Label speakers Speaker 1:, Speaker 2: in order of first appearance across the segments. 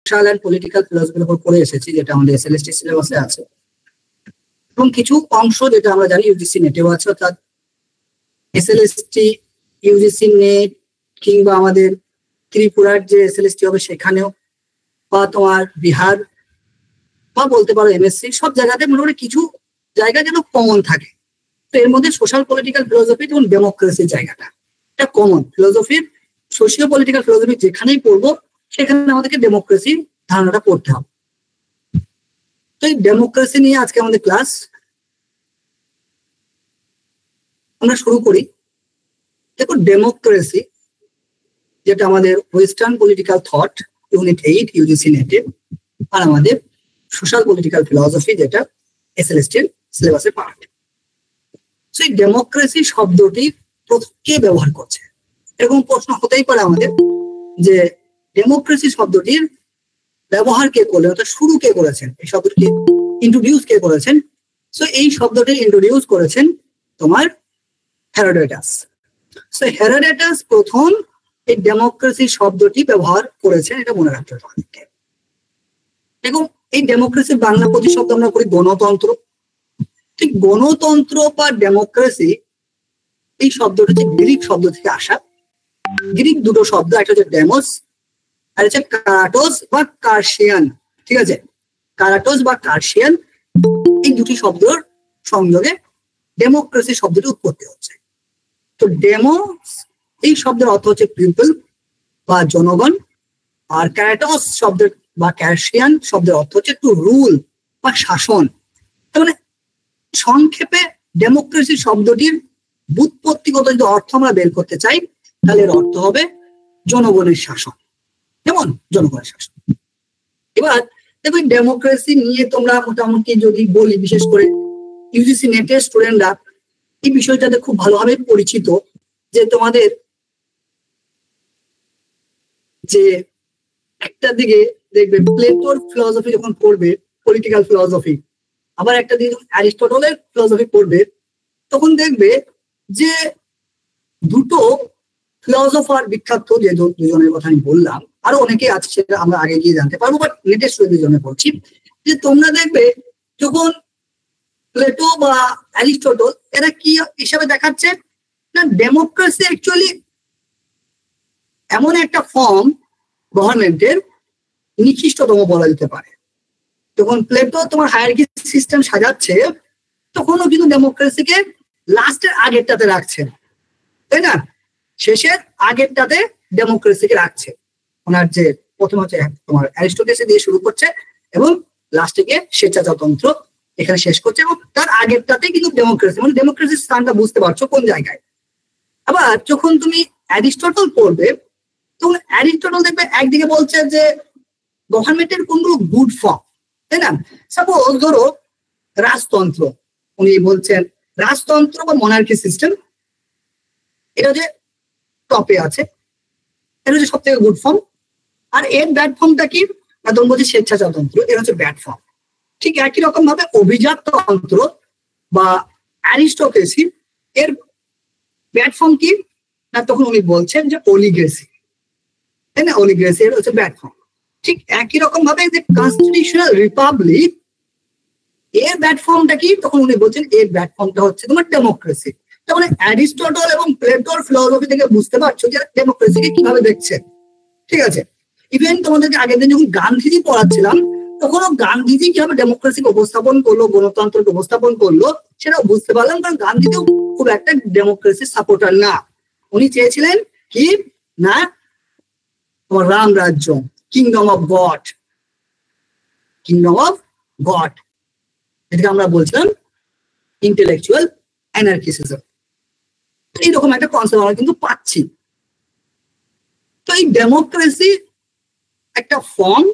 Speaker 1: Social and political ফিলসফির উপর পড়ে এসেছি, যেটা আমাদের এসএলএসটি সিলেবাসে আছে, এবং কিছু অংশ যেটা আমরা জানি ইউজিসি নেটেও আছে, অর্থাৎ এসএলএসটি, ইউজিসি নেট, কিংবা আমাদের ত্রিপুরার যে এসএলএসটি হবে সেখানেও, বা তোমার বিহার, বা বলতে পারো এমএসসি, সব জায়গাতে মোটামুটি কিছু জায়গা যেন কমন থাকে। তো এর মধ্যে সোশ্যাল পলিটিক্যাল ফিলোসফি যেমন ডেমোক্রেসির জায়গাটা, এটা কমন ফিলোসফির, সোশিও পলিটিক্যাল ফিলোসফি যেখানেই পড়বো সেখানে আমাদেরকে ডেমোক্রেসির ধারণাটা পড়তে হবে। তো এই ডেমোক্রেসি নিয়ে আজকে আমাদের ক্লাস, আমরা শুরু করি। দেখো, ডেমোক্রেসি যেটা আমাদের western political thought unit 8 UGC নেটে, আর আমাদের সোশ্যাল পলিটিক্যাল ফিলসফি যেটা এসএলএসটির সিলেবাসের পার্ট। সেই ডেমোক্রেসি শব্দটি কে ব্যবহার করছে, এরকম প্রশ্ন হতেই পারে আমাদের, যে ডেমোক্রেসি শব্দটির ব্যবহার কে করলেন, অর্থাৎ শুরু কে করেছেন, এই শব্দটি ইন্ট্রোডিউস কে করেছেন। সো এই শব্দটি ইন্ট্রোডিউস করেছেন তোমার হেরোডোটাস। সো হেরোডোটাস প্রথম এই ডেমোক্রেসি শব্দটি ব্যবহার করেছেন, এটা মনে রাখতে হবে আমাদেরকে। দেখুন, এই ডেমোক্রেসির বাংলা প্রতিশব্দ আমরা করি গণতন্ত্র। ঠিক গণতন্ত্র বা ডেমোক্রেসি এই শব্দটা হচ্ছে গ্রিক শব্দ থেকে আসা। গ্রিক দুটো শব্দ, একটা হচ্ছে ডেমোস আর হচ্ছে কারাটোস বা কার্সিয়ান। ঠিক আছে, কারাটোস বা কার্সিয়ান, এই দুটি শব্দের সংযোগে ডেমোক্রেসি শব্দটি উৎপত্তি হচ্ছে। তো ডেমোস এই শব্দের অর্থ হচ্ছে পিপল বা জনগণ, আর ক্যারাটোস শব্দের বা ক্যার্সিয়ান শব্দের অর্থ হচ্ছে টু রুল বা শাসন। তার মানে সংক্ষেপে ডেমোক্রেসি শব্দটির ব্যুৎপত্তিগত যদি অর্থ আমরা বের করতে চাই, তাহলে এর অর্থ হবে জনগণের শাসন, যেমন জনগণের শাসন। এবার দেখো, ডেমোক্রেসি নিয়ে তোমরা মোটামুটি যদি বলি, বিশেষ করে ইউজিসি নেটের স্টুডেন্টরা এই বিষয়টাতে খুব ভালোভাবে পরিচিত, যে তোমাদের যে একটা দিকে দেখবে প্লেটোর ফিলসফি যখন পড়বে, পলিটিক্যাল ফিলসফি, আবার একটা দিকে যখন অ্যারিস্টটলের ফিলসফি পড়বে, তখন দেখবে যে দুটো ফিলসফার বিখ্যাত, যে দুজনের কথা আমি বললাম, আরো অনেকে আছে, সেটা আমরা আগে গিয়ে জানতে পারবো, বাট নেটের স্টুডেন্টদের জন্য বলছি, যে তোমরা দেখবে যখন প্লেটো বা অ্যারিস্টটল এরা কি হিসাবে দেখাচ্ছে না, ডেমোক্রেসি অ্যাকচুয়ালি এমন একটা ফর্ম গভর্নমেন্টের নিকৃষ্টতম বলা যেতে পারে। যখন প্লেটো তোমার হায়ারার্কি সিস্টেম সাজাচ্ছে, তখনও কিন্তু ডেমোক্রেসিকে লাস্টের আগেরটাতে রাখছে, তাই না? শেষের আগেরটাতে ডেমোক্রেসিকে রাখছে। ওনার যে প্রথম হচ্ছে তোমার অ্যারিস্টোটেলস দিয়ে শুরু করছে এবং লাস্টে গিয়ে স্বেচ্ছাচারতন্ত্র এখানে শেষ করছে, এবং তার আগেরটাতে কিন্তু ডেমোক্রেসি, মানে ডেমোক্রেসির স্থানটা বুঝতে পারছো কোন জায়গায়। আবার যখন তুমি অ্যারিস্টটল পড়বে, তখন অ্যারিস্টটল দেখবে একদিকে বলছে যে গভর্নমেন্টের কোনগুলো গুড ফর্ম, তাই না? সাপোজ ধরো রাজতন্ত্র, উনি বলছেন রাজতন্ত্র বা মনার্কি সিস্টেম, এটা যে টপে আছে, এটা হচ্ছে সব থেকে গুড ফর্ম। আর এর ব্যাড ফর্মটা কি, তখন বলছে স্বেচ্ছাচারতন্ত্র, এটা হচ্ছে ব্যাড ফর্ম। ঠিক একই রকম ভাবে অভিজাততন্ত্র বা অ্যারিস্টোক্রেসি, এর ব্যাড ফর্ম কি না, তখন উনি বলছেন যে অলিগ্রেসি, তাই না? অলিগ্রেসি এর হচ্ছে ব্যাড ফর্ম। ঠিক একই রকম ভাবে যে কনস্টিটিউশনাল রিপাবলিক, এর ব্যাড ফর্মটা কি, তখন উনি বলছেন এর ব্যাড ফর্মটা হচ্ছে তোমার ডেমোক্রেসি। তার মানে অ্যারিস্টটল এবং প্লেটোর ফিলসফি থেকে বুঝতে পারছো যে ডেমোক্রেসিকে কিভাবে দেখছে। ঠিক আছে, ইভেন তোমাদেরকে আগের দিন যখন গান্ধীজি পড়াচ্ছিলাম, তখনও গান্ধীজি কিভাবে ডেমোক্রেসিকে উপস্থাপন করলো, গণতন্ত্রকে উপস্থাপন করলো, সেটাও বুঝতে পারলাম। কারণ গান্ধীজিও খুব একটা ডেমোক্রেসির সাপোর্টার না, উনি চেয়েছিলেন কি না, তোমার রাম রাজ্য, kingdom of god, kingdom of god, যেটাকে আমরা বলছিলাম ইন্টেলেকচুয়াল অ্যানার্কিসিজম। এইরকম একটা কনসেপ্ট আমরা কিন্তু পাচ্ছি। তো এই ডেমোক্রেসি একটা ফর্ম,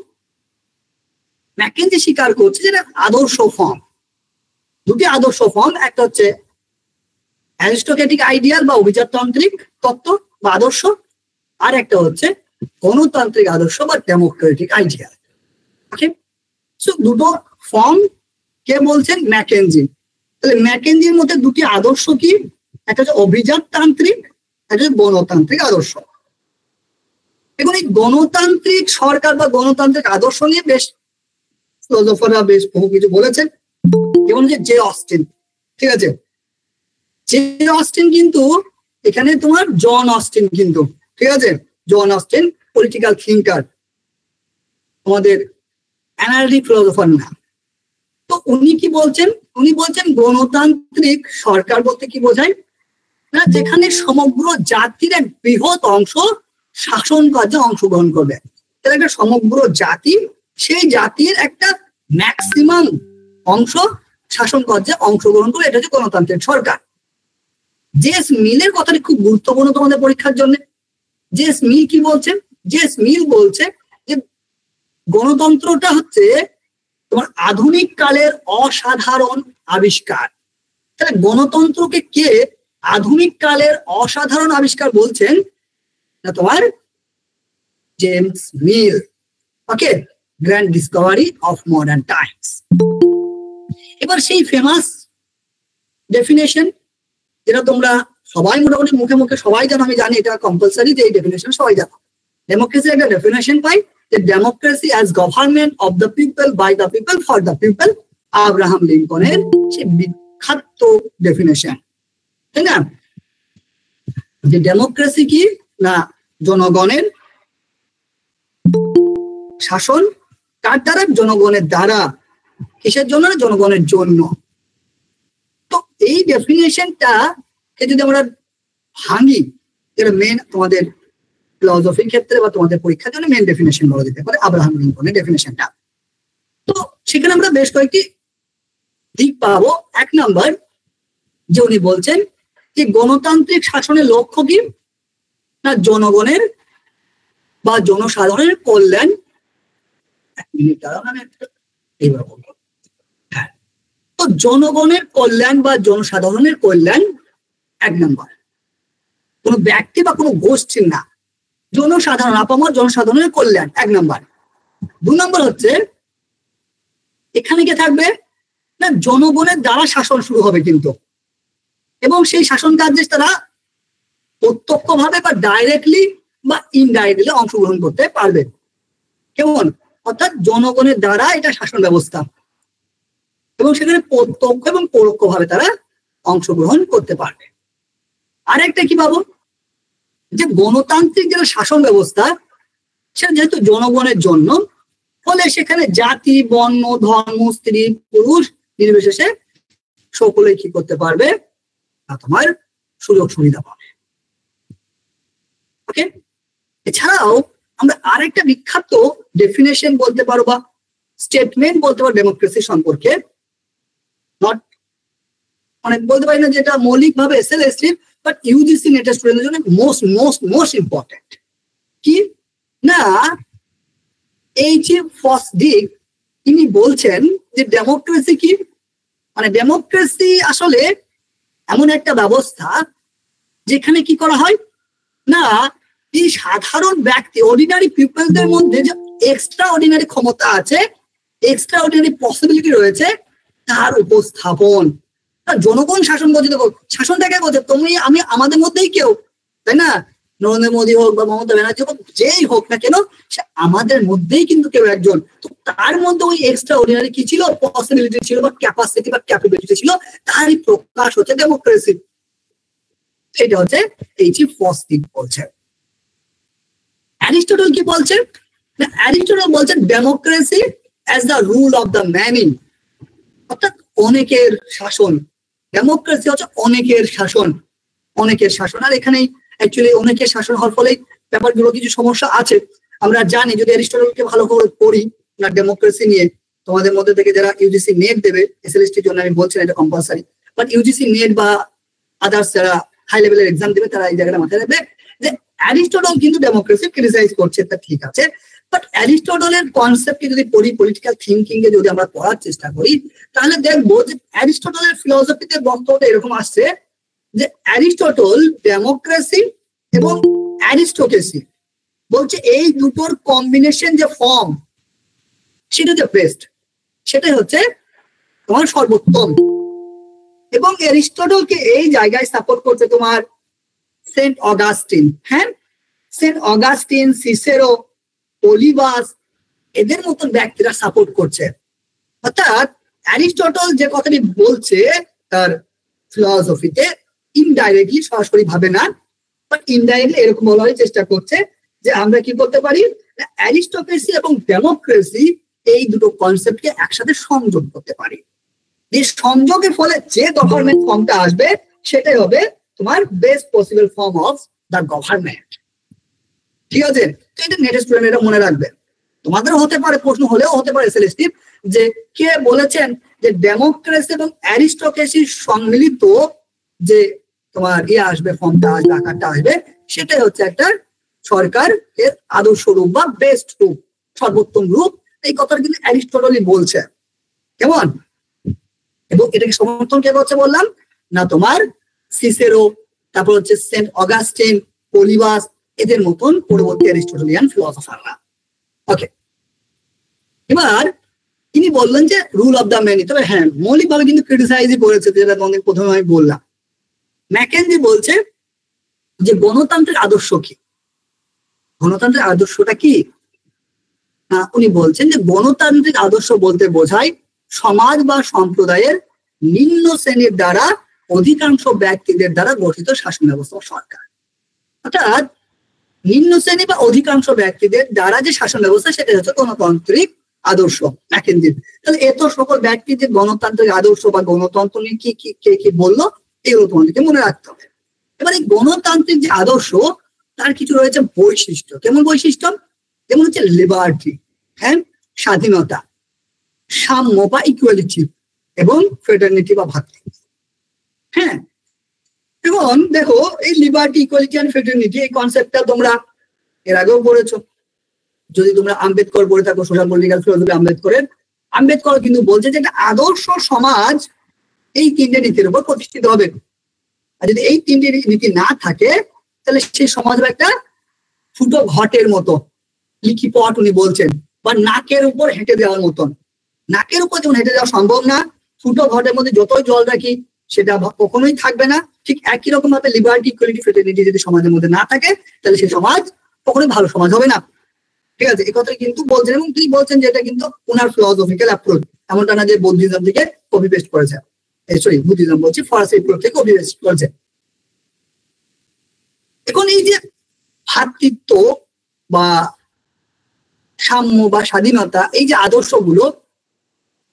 Speaker 1: ম্যাকেনজি স্বীকার করছে যেটা আদর্শ ফর্ম। দুটি আদর্শ ফর্ম, একটা হচ্ছে অ্যারিস্টোক্রেটিক আইডিয়াল বা অভিজাততান্ত্রিক তত্ত্ব বা আদর্শ, আর একটা হচ্ছে গণতান্ত্রিক আদর্শ বা ডেমোক্রেটিক আইডিয়াল। ওকে, সো দুটো ফর্ম কে বলছেন, ম্যাকেনজি। তাহলে ম্যাকেনজির মধ্যে দুটি আদর্শ কি, একটা হচ্ছে অভিজাততান্ত্রিক, একটা হচ্ছে গণতান্ত্রিক আদর্শ। এখন এই গণতান্ত্রিক সরকার বা গণতান্ত্রিক আদর্শ নিয়ে বেশ ফিলোসফাররা বেশ বহু কিছু বলেছেন। যেমন জে অস্টিন, ঠিক আছে, জে অস্টিন কিন্তু এখানে তোমার জন অস্টিন কিন্তু, ঠিক আছে, জন অস্টিন পলিটিক্যাল থিঙ্কার, আমাদের অ্যানালিটিক ফিলোসফার না। তো উনি কি বলছেন, উনি বলছেন গণতান্ত্রিক সরকার বলতে কি বোঝায় না, যেখানে সমগ্র জাতির এক বৃহৎ অংশ শাসন কার্যে অংশগ্রহণ করবে। তাহলে একটা সমগ্র জাতি, সেই জাতির একটা ম্যাক্সিমাম অংশ শাসন কার্যে অংশগ্রহণ করে, এটা হচ্ছে গণতান্ত্রিক সরকার। জেস মিলের কথাটি খুব গুরুত্বপূর্ণ তোমাদের পরীক্ষার জন্য। জেস মিল কি বলছেন, জেস মিল বলছে যে গণতন্ত্রটা হচ্ছে তোমার আধুনিক কালের অসাধারণ আবিষ্কার। তাহলে গণতন্ত্রকে কে আধুনিক কালের অসাধারণ আবিষ্কার বলছেন না, তোমার James Mill. Okay, grand discovery of modern times. এবার সেই ফেমাস ডেফিনেশন যেটা তোমরা সবাই মোটামুটি মুখে মুখে সবাই জানো, আমি জানি এটা কম্পালসারি যে এই ডেফিনেশন সবাই জানো। ডেমোক্রেসির একটা ডেফিনেশন পাই যে democracy as government of the people by the people for the people, Abraham লিঙ্কনের সেই বিখ্যাত ডেফিনেশন, তাই না? যে ডেমোক্রেসি কি না, জনগণের শাসন, কার দ্বারা? জনগণের দ্বারা। কিসের জন্য? জনগণের জন্য। তো এই ডেফিনেশনটা যদি আমরা ভাঙি, যেটা মেন তোমাদের ফিলোসফির ক্ষেত্রে বা তোমাদের পরীক্ষার জন্য মেন ডেফিনেশন বলা যেতে পারে আব্রাহাম লিঙ্কনের ডেফিনেশনটা। তো সেখানে আমরা বেশ কয়েকটি দিক পাবো। এক নাম্বার, যে উনি বলছেন যে গণতান্ত্রিক শাসনের লক্ষ্য কি না, জনগণের বা জনসাধারণের কল্যাণ। এক মিনিট দাঁড়ান, আমি এইবার বলবো। হ্যাঁ, তো জনগণের কল্যাণ বা জনসাধারণের কল্যাণ এক নাম্বার, কোন ব্যক্তি বা কোনো গোষ্ঠীর না, জনসাধারণ, আপামর জনসাধারণের কল্যাণ এক নাম্বার। দুই নম্বর হচ্ছে এখানে কি থাকবে না, জনগণের দ্বারা শাসন শুরু হবে কিন্তু, এবং সেই শাসন কার্যে তারা প্রত্যক্ষভাবে বা ডাইরেক্টলি বা ইনডাইরেক্টলি অংশগ্রহণ করতে পারবে। কেমন? অর্থাৎ জনগণের দ্বারা এটা শাসন ব্যবস্থা, এবং সেখানে প্রত্যক্ষ এবং পরোক্ষভাবে তারা অংশগ্রহণ করতে পারবে। আরেকটা কি পাবো, যে গণতান্ত্রিক যেটা শাসন ব্যবস্থা সেটা যেহেতু জনগণের জন্য, ফলে সেখানে জাতি, বর্ণ, ধর্ম, স্ত্রী, পুরুষ নির্বিশেষে সকলেই কি করতে পারবে না, তোমার সুযোগ সুবিধা পাবে। ওকে, এছাড়াও আমরা আরেকটা বিখ্যাত ডেফিনেশন বলতে পারো বা স্টেটমেন্ট বলতে পারো ডেমোক্রেসি সম্পর্কে, নট মানে বলতে পারি না যেটা মৌলিকভাবে এসএলএসটি, বাট ইউজিসি নেটের স্টুডেন্টদের জন্য মোস্ট ইম্পর্টেন্ট। কি না, এইচ ফসডিক তিনি বলছেন যে ডেমোক্রেসি কি, মানে ডেমোক্রেসি আসলে এমন একটা ব্যবস্থা যেখানে কি করা হয় না, এই সাধারণ ব্যক্তি, অর্ডিনারি পিপলদের মধ্যে যে এক্সট্রা অর্ডিনারি ক্ষমতা আছে, এক্সট্রা অর্ডিনারি পসিবিলিটি রয়েছে, তার উপস্থাপন। জনগণ শাসন করছে, দেখো শাসনটাকে বলছে তুমি আমি আমাদের মধ্যেই কেউ, তাই না? নরেন্দ্র মোদী হোক বা মমতা ব্যানার্জি হোক, যেই হোক না কেন, সে আমাদের মধ্যেই কিন্তু কেউ একজন। তো তার মধ্যে ওই এক্সট্রা অর্ডিনারি কি ছিল, পসিবিলিটি ছিল বা ক্যাপাসিটি বা ক্যাপাবিলিটি ছিল, তারই প্রকাশ হচ্ছে ডেমোক্রেসি। এটা হচ্ছে এইচ ফসডিক বলছে। অ্যারিস্টটল কি বলছেন? অ্যারিস্টটল বলছেন democracy as the rule of the many, অর্থাৎ অনেকের শাসন। ডেমোক্রেসি হচ্ছে অনেকের শাসন, অনেকের শাসন। আর এখানেই অ্যাকচুয়ালি অনেকের শাসন হওয়ার ফলে ব্যাপারগুলো কিছু সমস্যা আছে। আমরা জানি যদি অ্যারিস্টটলকে ভালো করে পড়ি না ডেমোক্রেসি নিয়ে, তোমাদের মধ্যে থেকে যারা ইউজিসি নেট দেবে, এসএলএসটির জন্য আমি বলছি না এটা কম্পালসারি, বাট ইউজিসি নেট বা আদার্স যারা হাই লেভেলের এক্সাম দেবে তারা এই জায়গাটা মাথায় রাখবে যে অ্যারিস্টটল কিন্তু ডেমোক্রেসি ক্রিটিসাইজ করছে, তা ঠিক আছে, বাট অ্যারিস্টটলের কনসেপ্টকে যদি পড়ি, পলিটিক্যাল থিঙ্কিং এ যদি আমরা পড়ার চেষ্টা করি, তাহলে দেখবো যে অ্যারিস্টটলের ফিলোসফিতে বক্তব্যটা এরকম আসছে যে অ্যারিস্টটল ডেমোক্রেসি এবং অ্যারিস্টোক্রেসি বলছে এই দুটোর কম্বিনেশন যে ফর্ম, সেটা যে বেস্ট, সেটাই হচ্ছে তোমার সর্বোত্তম। এবং অ্যারিস্টটলকে এই জায়গায় সাপোর্ট করছে তোমার সেন্ট অগাস্টিন। হ্যাঁ, সেন্ট অগাস্টিন, সিসেরো, পলিবাস এদের মতন ব্যক্তিরা সাপোর্ট করছে। অর্থাৎ অ্যারিস্টটল যে কথাটি বলছে তার ফিলসফিতে ইনডাইরেক্টলি, সরাসরি ভাবে না, বাট ইনডাইরেক্টলি এরকম বলার চেষ্টা করছে যে আমরা কি করতে পারি, অ্যারিস্টোক্রেসি এবং ডেমোক্রেসি এই দুটো কনসেপ্টকে একসাথে সংযোগ করতে পারি। এই সংযোগের ফলে যে গভর্নমেন্ট ফর্মটা আসবে সেটাই হবে তোমার best possible form of the government. ঠিক আছে, তো এটা নেট স্টুডেন্ট এটা মনে রাখবে। তোমাদের হতে পারে, প্রশ্ন হলেও হতে পারে সেলেস্টিভ, যে কে বলেছেন যে ডেমোক্রেসি এবং অ্যারিস্টোক্রেসির সম্মিলিত যে তোমার আসবে, ফর্মটা আসবে, আকারটা আসবে, সেটাই হচ্ছে একটা সরকার এর আদর্শ রূপ বা বেস্ট রূপ, সর্বোত্তম রূপ। এই কথাটা কিন্তু অ্যারিস্টটলই বলছে। কেমন? এবং এটাকে সমর্থন কে করছে বললাম না, তোমার সিসেরো, তারপর হচ্ছে সেন্ট অগাস্টিন, পলিবাস এদের মতন পরবর্তী অ্যারিস্টটলিয়ান ফিলসফাররা। ওকে, এবার তিনি বললেন যে রুল অফ দ্য মেনি। তবে হ্যাঁ, মৌলিকভাবে কিন্তু ক্রিটিসাইজই করেছে, যেটা তোমাদের প্রথমে আমি বললাম। ম্যাকেনজি বলছে যে গণতান্ত্রিক আদর্শ কি? গণতান্ত্রিক আদর্শটা কি? উনি বলছেন যে গণতান্ত্রিক আদর্শ বলতে বোঝায় সমাজ বা সম্প্রদায়ের নিম্ন শ্রেণীর দ্বারা অধিকাংশ ব্যক্তিদের দ্বারা গঠিত শাসন ব্যবস্থা সরকার। অর্থাৎ নিম্ন শ্রেণী বা অধিকাংশ ব্যক্তিদের দ্বারা যে শাসন ব্যবস্থা, সেটা হচ্ছে গণতান্ত্রিক আদর্শ ম্যাকেনজির। তাহলে এত সকল ব্যক্তি যে গণতান্ত্রিক আদর্শ বা গণতন্ত্র নিয়ে কি কি কে কি বললো, এগুলো তোমাদেরকে মনে রাখতে হবে। এবার এই গণতান্ত্রিক যে আদর্শ, তার কিছু রয়েছে বৈশিষ্ট্য। কেমন বৈশিষ্ট্য? যেমন হচ্ছে লিবার্টি, হ্যাঁ, স্বাধীনতা, সাম্য বা ইকুয়ালিটি, এবং ফ্রেটার্নিটি বা ভ্রাতৃত্ব। হ্যাঁ, এবং দেখো এই লিবার্টি, ইকুয়ালিটি এন্ড ফ্রেটার্নিটি এই কনসেপ্টটা তোমরা এর আগেও পড়েছো। যদি তোমরা আম্বেদকর পড়ে থাকো, সোশ্যাল পলিটিক্যাল ফিলোসফি আম্বেদকর কিন্তু বলছে যে একটা আদর্শ সমাজ এই তিনটে নীতির উপর প্রতিষ্ঠিত হবে। আর যদি এই তিনটে নীতি না থাকে, তাহলে সেই সমাজ একটা ছোট ঘটের মতো, লিখি পট উনি বলছেন, বা নাকের উপর হেঁটে দেওয়ার মতন। নাকের উপর যেমন হেঁটে দেওয়া সম্ভব না, ছোট ঘটের মধ্যে যতই জল রাখি সেটা কখনোই থাকবে না, ঠিক একই রকম ভাবে লিবার্টি, ইকুয়ালিটি, ফ্রেটার্নিটি যদি সমাজের মধ্যে না থাকে, তাহলে সেই সমাজ কখনোই ভালো সমাজ হবে না। ঠিক আছে, এই কথা কিন্তু বলছেন, এবং তিনি বলছেন যে এটা কিন্তু ওনার ফিলসফিক্যাল অ্যাপ্রোচ, এমনটা না যে বুদ্ধিজম থেকে কপি পেস্ট করেছে। সরি, বুদ্ধিজম বলছি, ফরাসি অ্যাপ্রোচ থেকে কপি পেস্ট করেছে। এখন এই যে ভ্রাতৃত্ব বা সাম্য বা স্বাধীনতা, এই যে আদর্শগুলো,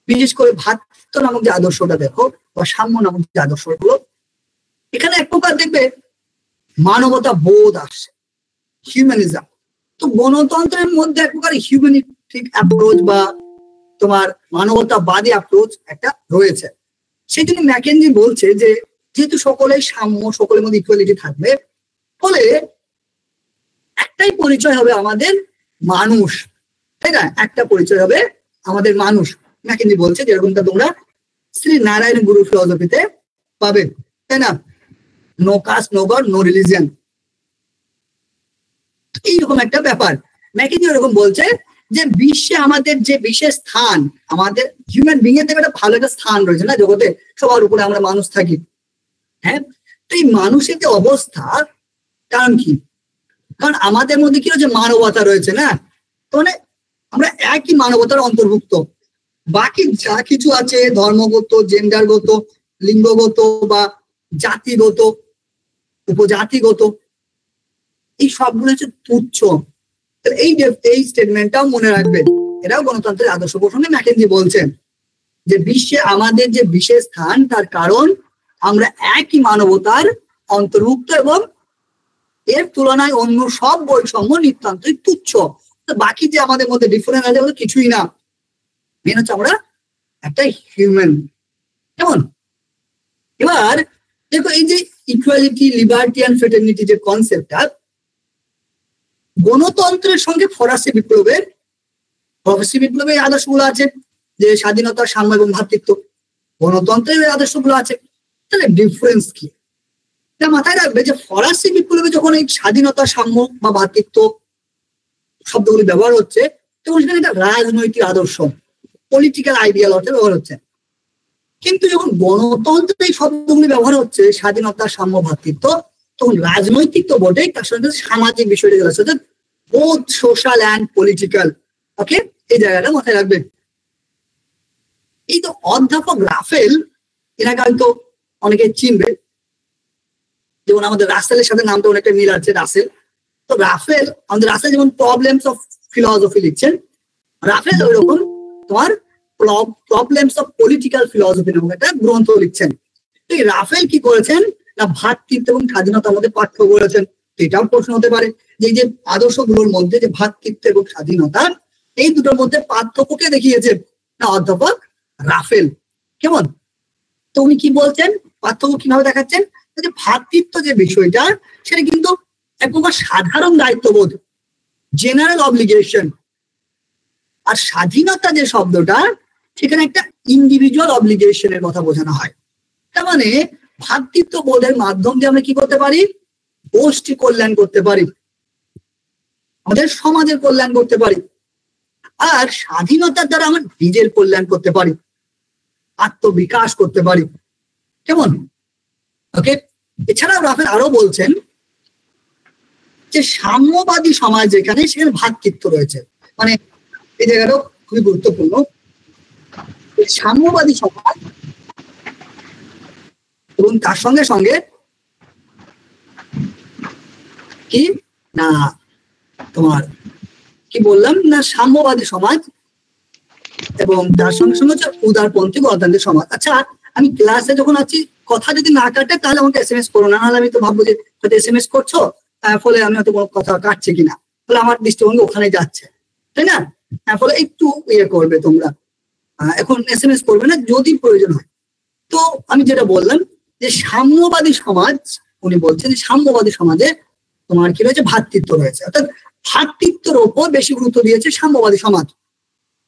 Speaker 1: বিশেষ করে ভ্রাতৃত্ব নামক যে আদর্শটা দেখো, বা সাম্য নামক যে আদর্শগুলো, এখানে এক প্রকার দেখবে মানবতা বোধ আসছে, হিউম্যানিজম। তো গণতন্ত্রের মধ্যে এক প্রকার হিউম্যানিস্টিক অ্যাপ্রোচ বা তোমার মানবতাবাদী অ্যাপ্রোচ একটা রয়েছে। সেই জন্য ম্যাকেনজি বলছে যে যেহেতু সকলেই সাম্য, সকলের মধ্যে ইকুয়ালিটি থাকবে, ফলে একটাই পরিচয় হবে আমাদের মানুষ, তাই না? একটা পরিচয় হবে আমাদের মানুষ। ম্যাকেনজি বলছে যেরকমটা তোমরা শ্রী নারায়ণ গুরু ফিলসফিতে পাবে, তাই না? No caste, no god, no religion, এইরকম একটা ব্যাপার। ম্যাকেনজি এরকম বলছে যে বিশ্বে আমাদের যে বিশেষ স্থান, আমাদের হিউম্যান বিং এর একটা ভালো একটা স্থান রয়েছে না জগতে, সবার উপরে আমরা মানুষ থাকি। হ্যাঁ, তো এই মানুষের যে অবস্থা, কারণ কি? কারণ আমাদের মধ্যে কি রয়েছে? মানবতা রয়েছে না। তো মানে আমরা একই মানবতার অন্তর্ভুক্ত। বাকি যা কিছু আছে ধর্মগত, জেন্ডারগত, লিঙ্গগত বা জাতিগত, উপজাতিগত, এই সবগুলো হচ্ছে তুচ্ছ। এই স্টেটমেন্টটাও মনে রাখবেন। এটাও গণতন্ত্রের আদর্শ প্রসঙ্গে ম্যাকেনজি বলছেন যে বিশ্বে আমাদের যে বিশেষ স্থান, তার কারণ আমরা একই মানবতার অন্তর্ভুক্ত, এবং এর তুলনায় অন্য সব বৈষম্য নিতান্তই তুচ্ছ। বাকি যে আমাদের মধ্যে ডিফারেন্স আছে ওটা কিছুই না, মেন হচ্ছে আমরা একটা হিউম্যান। কেমন? এবার দেখো এই যে ইকুয়ালিটি, লিবার্টি এন্ড ফ্রেটার্নিটি যে কনসেপ্টটা, গণতন্ত্রের সঙ্গে ফরাসি বিপ্লবের আদর্শগুলো আছে, যে স্বাধীনতা, সাম্য এবং ভ্রাতৃত্ব। গণতন্ত্রের আদর্শগুলো আছে, তাহলে ডিফারেন্স কি? এটা মাথায় রাখবে যে ফরাসি বিপ্লবে যখন এই স্বাধীনতা, সাম্য বা ভ্রাতৃত্ব শব্দগুলি ব্যবহার হচ্ছে, তখন সেখানে একটা রাজনৈতিক আদর্শ, পলিটিক্যাল আইডিয়াল অর্থে ব্যবহার হচ্ছে। কিন্তু যখন গণতন্ত্রে এই শব্দগুলি ব্যবহার হচ্ছে, স্বাধীনতা, সাম্য, ভ্রাতৃত্ব, তখন রাজনৈতিক তো বটেই, তার সঙ্গে সামাজিক বিষয়টা চলে আসছে, অর্থাৎ বোথ সোশ্যাল অ্যান্ড পলিটিক্যাল। ওকে, এই জায়গাটা মাথায় রাখবেন। এই তো অধ্যাপক রাফেল, এনাকে হয়তো অনেকে চিনবে, যেমন আমাদের রাসেলের সাথে নামটা অনেকটা মিল আছে, রাসেল। তো রাফেল, আমাদের রাসেল যেমন প্রবলেমস অফ ফিলসফি লিখছেন, রাফেল ওই রকম তোমার প্রবলেমস অফ পলিটিক্যাল ফিলসফি নামক একটা গ্রন্থ লিখছেন। তো এই রাফেল কি করেছেন না, ভ্রাতৃত্ব এবং স্বাধীনতার মধ্যে পার্থক্য করেছেন। এটাও প্রশ্ন হতে পারে যে এই যে আদর্শগুলোর মধ্যে যে ভ্রাতৃত্ব এবং স্বাধীনতা, এই দুটোর মধ্যে পার্থক্যকে দেখিয়েছে না অধ্যাপক রাফেল। কেমন? তো উনি কি বলছেন, পার্থক্য কিভাবে দেখাচ্ছেন, যে ভ্রাতৃত্ব যে বিষয়টা সেটা কিন্তু এক প্রকার সাধারণ দায়িত্ববোধ, জেনারেল অবলিগেশন। আর স্বাধীনতা যে শব্দটা, সেখানে একটা ইন্ডিভিজুয়াল অবলিগেশনের কথা বোঝানো হয়। তার মানে ভ্রাতৃত্ব বোধের মাধ্যম দিয়ে আমরা কি করতে পারি, গোষ্ঠী কল্যাণ করতে পারি, আমাদের সমাজের কল্যাণ করতে পারি। আর স্বাধীনতার দ্বারা আমরা নিজের কল্যাণ করতে পারি, আত্মবিকাশ করতে পারি। কেমন? ওকে, এছাড়াও রাফেল আরো বলছেন যে সাম্যবাদী সমাজ যেখানে, সেখানে ভ্রাতৃত্ব রয়েছে। মানে এই জায়গাটাও খুবই গুরুত্বপূর্ণ। সাম্যবাদী সমাজ এবং তার সঙ্গে সঙ্গে কি না, তোমার কি বললাম না, সাম্যবাদী সমাজ এবং তার সঙ্গে সঙ্গে হচ্ছে উদারপন্থী গণতান্ত্রিক সমাজ। আচ্ছা, আমি ক্লাসে যখন আছি, কথা যদি না কাটে তাহলে আমাকে SMS করো না, নাহলে আমি তো ভাববো যে হয়তো SMS করছো, ফলে আমি হয়তো কোনো কথা কাটছে কিনা, ফলে আমার দৃষ্টিভঙ্গি ওখানে যাচ্ছে, তাই না? ফলে একটু করবে তোমরা, এখন SMS করবে না যদি প্রয়োজন হয়। তো আমি যেটা বললাম যে সাম্যবাদী সমাজ, উনি বলছেন যে সাম্যবাদী সমাজে তোমার কি রয়েছে, ভ্রাতৃত্ব রয়েছে, অর্থাৎ ভ্রাতৃত্বের ওপর বেশি গুরুত্ব দিয়েছে সাম্যবাদী সমাজ।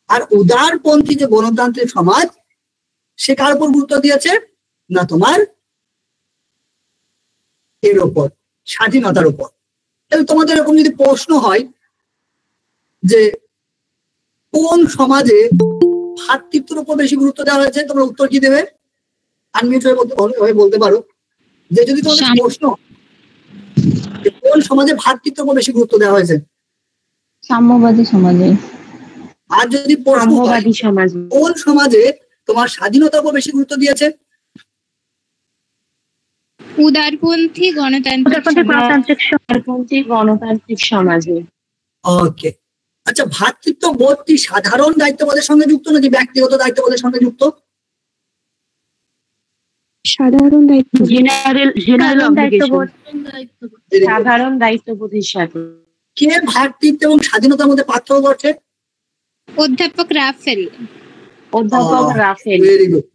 Speaker 1: আর উদারপন্থী যে গণতান্ত্রিক সমাজ, সে কার উপর গুরুত্ব দিয়েছে না, তোমার এর ওপর, স্বাধীনতার উপর। তাহলে তোমাদের এরকম যদি প্রশ্ন হয় যে কোন সমাজে ভ্রাতৃত্বের উপর বেশি গুরুত্ব দেওয়া হয়েছে, তোমরা উত্তর কি দেবে? আনমিউট হয়ে বলতে পারো যে যদি তোমাদের প্রশ্ন কোন সমাজে ভ্রাতৃত্বের উপর বেশি গুরুত্ব দেওয়া হয়েছে,
Speaker 2: সাম্যবাদী সমাজে।
Speaker 1: আর যদি প্রশ্ন হয় কোন সমাজে তোমার স্বাধীনতার উপর বেশি গুরুত্ব দিয়েছে,
Speaker 2: উদারপন্থী গণতান্ত্রিক সমাজে।
Speaker 1: ওকে, আচ্ছা, ভ্রাতৃত্ব বোধটি সাধারণ দায়িত্ববোধের সঙ্গে যুক্ত নাকি ব্যক্তিগত দায়িত্ববোধের সঙ্গে যুক্ত?
Speaker 2: সাধারণ দায়িত্ববোধের সাথে।
Speaker 1: কে ভ্রাতৃত্ব এবং স্বাধীনতার মধ্যে পার্থক্য করছে?
Speaker 2: অধ্যাপক রাফেল।
Speaker 1: Very good.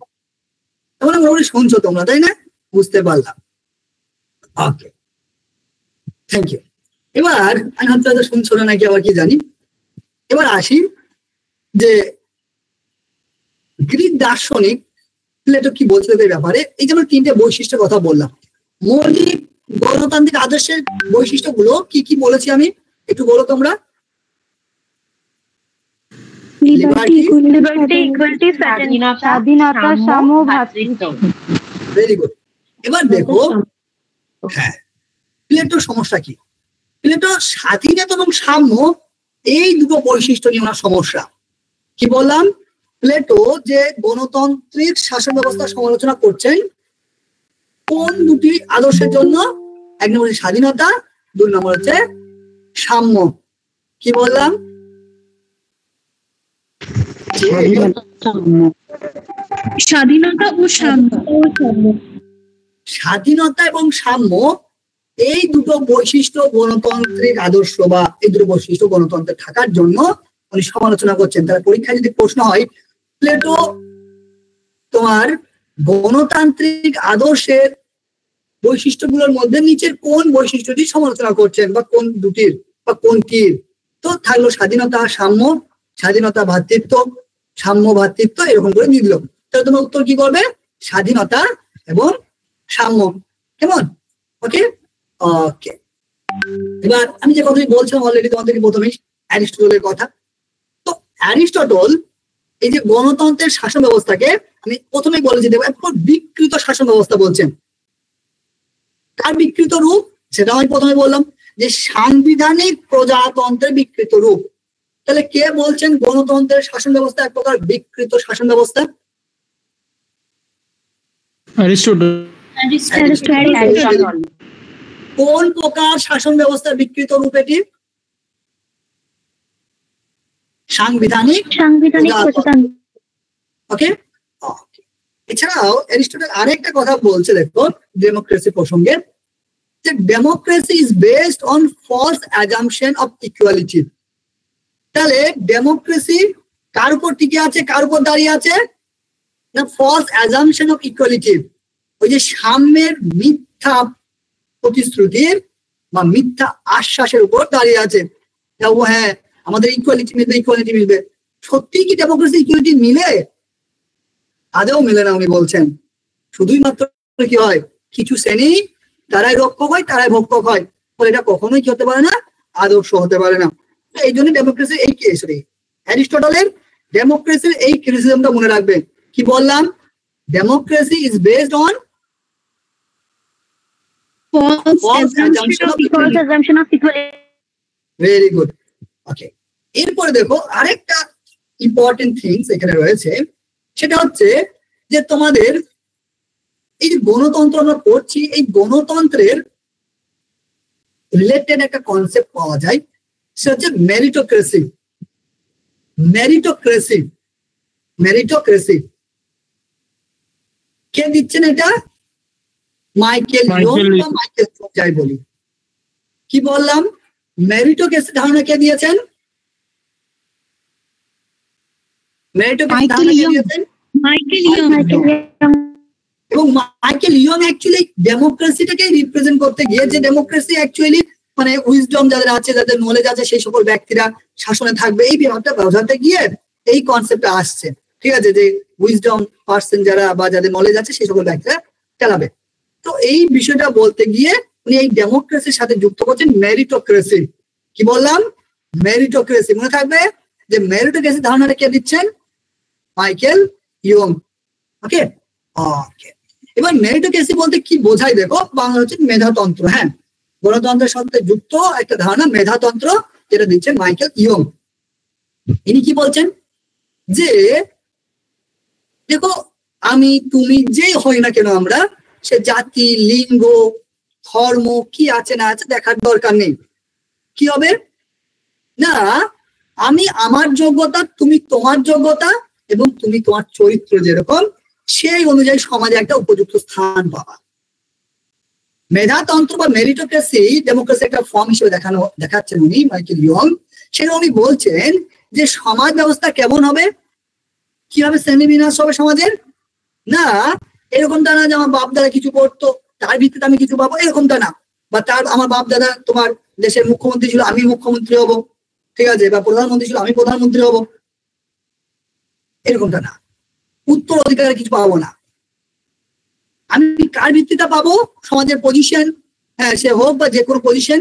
Speaker 1: তাহলে মোটামুটি শুনছো তোমরা, তাই না? বুঝতে পারলাম। ওকে, থ্যাংক ইউ। এবার আমি হয়তো শুনছো না নাকি আবার কি জানি। এবার আসি যে গ্রিক দার্শনিক প্লেটো কি বলছে এদের ব্যাপারে। এই যে আমরা তিনটে বৈশিষ্ট্যের কথা বললাম, মৌলিক গণতান্ত্রিক আদর্শের বৈশিষ্ট্যগুলো কি কি বলেছি আমি, একটু বলো তোমরা। Very good. এবার দেখো, হ্যাঁ, প্লেটোর সমস্যা কি? প্লেটো স্বাধীনতা এবং সাম্য, এই দুটো বৈশিষ্ট্য নিয়ে ওনার সমস্যা। কি বললাম, প্লেটো যে গণতান্ত্রিক শাসন ব্যবস্থার সমালোচনা করছেন কোন দুটি আদর্শের জন্য? এক নম্বর হচ্ছে স্বাধীনতা, দুই নম্বর হচ্ছে সাম্য। কি বললাম?
Speaker 2: স্বাধীনতা ও সাম্য।
Speaker 1: স্বাধীনতা এবং সাম্য, এই দুটো বৈশিষ্ট্য গণতান্ত্রিক আদর্শ বা এই দুটো বৈশিষ্ট্য গণতন্ত্রে থাকার জন্য উনি সমালোচনা করছেন। তার পরীক্ষায় যদি প্রশ্ন হয় প্লেটো তোমার গণতান্ত্রিক আদর্শের বৈশিষ্ট্যগুলোর মধ্যে নিচের কোন বৈশিষ্ট্যটি সমালোচনা করছেন বা কোন দুটির বা কোনটির, তো থাকলো স্বাধীনতা, সাম্য, স্বাধীনতা ভ্রাতৃত্ব, সাম্য ভ্রাতৃত্ব, এরকম করে দিল। তাহলে তোমার উত্তর কি করবে? স্বাধীনতা এবং সাম্য। কেমন? ওকে ওকে। এবার আমি যে কথাটি বলছিলাম অলরেডি তোমাদেরকে প্রথমেই, অ্যারিস্টটলের কথা। তো অ্যারিস্টটল এই যে গণতন্ত্রের শাসন ব্যবস্থাকে আমি প্রথমেই বলেছি, দেখো বিকৃত শাসন ব্যবস্থা বলছেন। তার বিকৃত রূপ সেটা আমি প্রথমে বললাম যে সাংবিধানিক প্রজাতন্ত্রের বিকৃত রূপ। তাহলে কে বলছেন গণতন্ত্রের শাসন ব্যবস্থা এক প্রকার বিকৃত শাসন ব্যবস্থা?
Speaker 2: অ্যারিস্টটল।
Speaker 1: কোন প্রকার শাসন ব্যবস্থার বিকৃত রূপ এটি? সাংবিধানিক
Speaker 2: প্রজাতন্ত্র।
Speaker 1: ওকে। এছাড়াও অ্যারিস্টটল আরেকটা কথা বলছে, দেখো ডেমোক্রেসি প্রসঙ্গে, যে democracy is based on false assumption of equality. তাহলে ডেমোক্রেসি কার উপর টিকে আছে, কার উপর দাঁড়িয়ে আছে? না, ফলস অ্যাজাম্পশন অফ ইকুয়ালিটি, ওই যে সাম্যের মিথ্যা প্রতিশ্রুতির বা মিথ্যা আশ্বাসের উপর দাঁড়িয়ে আছে। ও হ্যাঁ, আমাদের ইকুয়ালিটি মিলবে, ইকুয়ালিটি মিলবে। সত্যি কি ডেমোক্রেসি ইকুয়ালিটি মিলে? আদেও মিলে না, উনি বলছেন। শুধুই মাত্র কি হয়, কিছু শ্রেণী তারাই রক্ষক হয়, তারাই ভক্ষক হয়, ফলে এটা কখনোই কি হতে পারে না, আদর্শ হতে পারে না। এই জন্য ডেমোক্রেসির এই কেসরি অ্যারিস্টটলের ডেমোক্রেসির এই ক্রিটিসিজমটা মনে রাখবেন। কি বললাম? Democracy is based on very good. Okay, এরপরে দেখো আরেকটা ইম্পর্টেন্ট থিংস এখানে রয়েছে, সেটা হচ্ছে যে তোমাদের এই যে গণতন্ত্র আমরা পড়ছি, এই গণতন্ত্রের রিলেটেড একটা কনসেপ্ট পাওয়া যায়, সেটা হচ্ছে মেরিটোক্রেসি। মেরিটোক্রেসি, মেরিটোক্রেসি কে দিচ্ছেন এটা? মাইকেল ইয়ং বা মাইকেল যাই বলি। কি বললাম? মেরিটোক্রেসি ধারণা কে দিয়েছেন? মেরিটোক্রেসি ধারণা কে দিয়েছেন?
Speaker 2: Michael young.
Speaker 1: এবং মাইকেল ইয়ং অ্যাকচুয়ালি ডেমোক্রেসিটাকে রিপ্রেজেন্ট করতে গিয়ে, যে ডেমোক্রেসি অ্যাকচুয়ালি মানে উইজডম যাদের আছে, যাদের নলেজ আছে, সেই সকল ব্যক্তিরা শাসনে থাকবে, এই ব্যাপারটা বোঝাতে গিয়ে এই কনসেপ্টটা আসছে। ঠিক আছে, যে উইজডম পার্সন যারা বা যাদের নলেজ আছে সেই সকল ব্যক্তিরা চালাবে। তো এই বিষয়টা বলতে গিয়ে উনি এই ডেমোক্রেসির সাথে যুক্ত করছেন মেরিটোক্রেসি। কি বললাম? মেরিটোক্রেসি। মনে থাকবে যে মেরিটোক্রেসি ধারণাটা কে দিচ্ছেন? Michael Young. Okay okay. এবার মেরিটোক্রেসি বলতে কি বোঝায় দেখো, বাংলা হচ্ছে মেধাতন্ত্র। হ্যাঁ, গণতন্ত্রের সাথে যুক্ত একটা ধারণা মেধাতন্ত্র, যেটা দিচ্ছেন মাইকেল ইয়ং। ইনি কি বলছেন? যে দেখো, আমি তুমি যে হই না কেন, আমরা সে জাতি, লিঙ্গ, ধর্ম কি আছে না আছে দেখার দরকার নেই। কি হবে না, আমি আমার যোগ্যতা, তুমি তোমার যোগ্যতা, এবং তুমি তোমার চরিত্র যেরকম, সেই অনুযায়ী সমাজে একটা উপযুক্ত স্থান পাবা। মেধাতন্ত্র বা মেরিটোক্রেসি ডেমোক্রেসি একটা ফর্ম হিসেবে দেখাচ্ছেন উনি, মাইকেল ইয়ং। সেটা উনি বলছেন যে সমাজ ব্যবস্থা কেমন হবে, কিভাবে শ্রেণীবিন্যাস হবে সমাজের। না, এরকমটা না যে আমার বাপ দাদা কিছু করতো তার ভিত্তিতে আমি কিছু পাবো, এরকমটা না। বা আমার বাপ দাদা তোমার দেশের মুখ্যমন্ত্রী ছিল, আমি মুখ্যমন্ত্রী হব, ঠিক আছে, বা প্রধানমন্ত্রী ছিল, আমি প্রধানমন্ত্রী হব, এরকমটা না। উত্তর অধিকারের কিছু পাবো না। আমি কার ভিত্তিতে পাবো? সমাজের পজিশন, হ্যাঁ সে হোক বা যে কোনো পজিশন,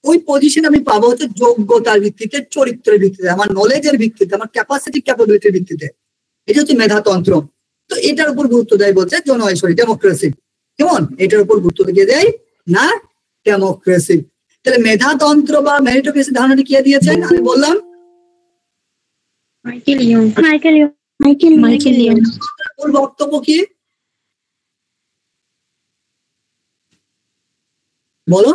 Speaker 1: ওই পজিশন আমি পাবো হচ্ছে যোগ্যতার ভিত্তিতে, চরিত্রের ভিত্তিতে, আমার নলেজের ভিত্তিতে, আমার ক্যাপাসিটি ক্যাপাবিলিটির ভিত্তিতে। এটা হচ্ছে মেধাতন্ত্র। তো এটার উপর গুরুত্ব দেয় বলছে ডেমোক্রেসি। কেমন? এটার উপর গুরুত্ব দিয়ে দেয় না ডেমোক্রেসি। তাহলে মেধাতন্ত্র বা মেরিটোক্রেসি ধারণাটি কে দিয়েছেন? আমি বললাম
Speaker 2: মাইকেল ইয়ং। Michael Young.
Speaker 1: ওর বক্তব্য কি বলো?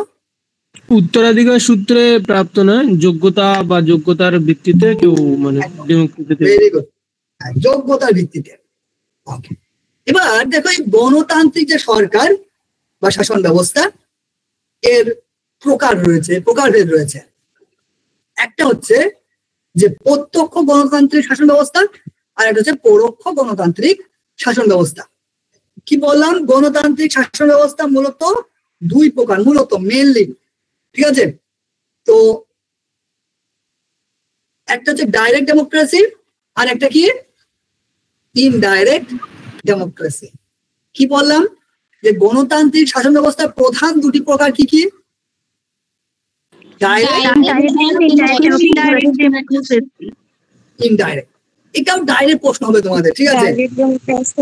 Speaker 3: উত্তরাধিকার সূত্রে প্রাপ্ত নয়, যোগ্যতা বা যোগ্যতার ভিত্তিতে কেউ মানে
Speaker 1: যোগ্যতার ভিত্তিতে। এবার দেখো, এই গণতান্ত্রিক যে সরকার বা শাসন ব্যবস্থা, এর প্রকারভেদ রয়েছে। একটা হচ্ছে যে প্রত্যক্ষ গণতান্ত্রিক শাসন ব্যবস্থা, আর একটা হচ্ছে পরোক্ষ গণতান্ত্রিক শাসন ব্যবস্থা। কি বললাম? গণতান্ত্রিক শাসন ব্যবস্থা মূলত দুই প্রকার, মূলত মেনলি। ঠিক আছে, তো একটা হচ্ছে ডাইরেক্ট ডেমোক্রেসি, আর একটা কি ইনডাইরেক্ট ডেমোক্রেসি। কি বললাম? যে গণতান্ত্রিক শাসন ব্যবস্থার প্রধান দুটি প্রকার কি কি? ইনডাইরেক্ট। এটাও ডাইরেক্ট প্রশ্ন হবে তোমাদের, ঠিক আছে?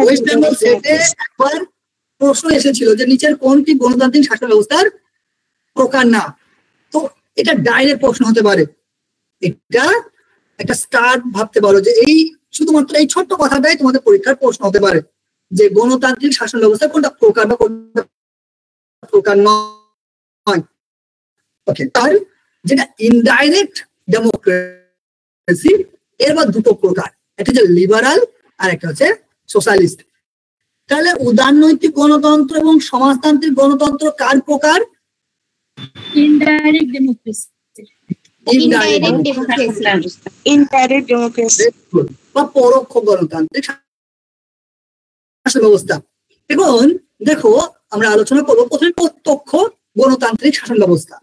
Speaker 1: ওয়েস্ট বেঙ্গল সেটে একবার প্রশ্ন এসেছিল যে নিচের কোনটি গণতান্ত্রিক শাসন ব্যবস্থার প্রকার না। তো এটা ডাইরেক্ট প্রশ্ন হতে পারে, এটা একটা স্টার্ট ভাবতে পারো যে এই শুধুমাত্র এই ছোট্ট কথাটাই তোমাদের পরীক্ষার প্রশ্ন হতে পারে যে গণতান্ত্রিক শাসন ব্যবস্থা কোনটা প্রকার বা কোনটা প্রকার নয়। ওকে, তার যেটা ইনডাইরেক্ট ডেমোক্রেসি, এর বা দুটো প্রকার, একটা হচ্ছে লিবারাল আর একটা হচ্ছে সোশ্যালিস্ট। তাহলে উদারনৈতিক গণতন্ত্র এবং সমাজতান্ত্রিক গণতন্ত্র কার প্রকার?
Speaker 2: Indirect democracy.
Speaker 4: ইনডাইরেক্ট ডেমোক্রেসি
Speaker 1: বা পরোক্ষ গণতান্ত্রিক শাসন ব্যবস্থা। এখন দেখো আমরা আলোচনা করবো প্রথমে প্রত্যক্ষ গণতান্ত্রিক শাসন ব্যবস্থা।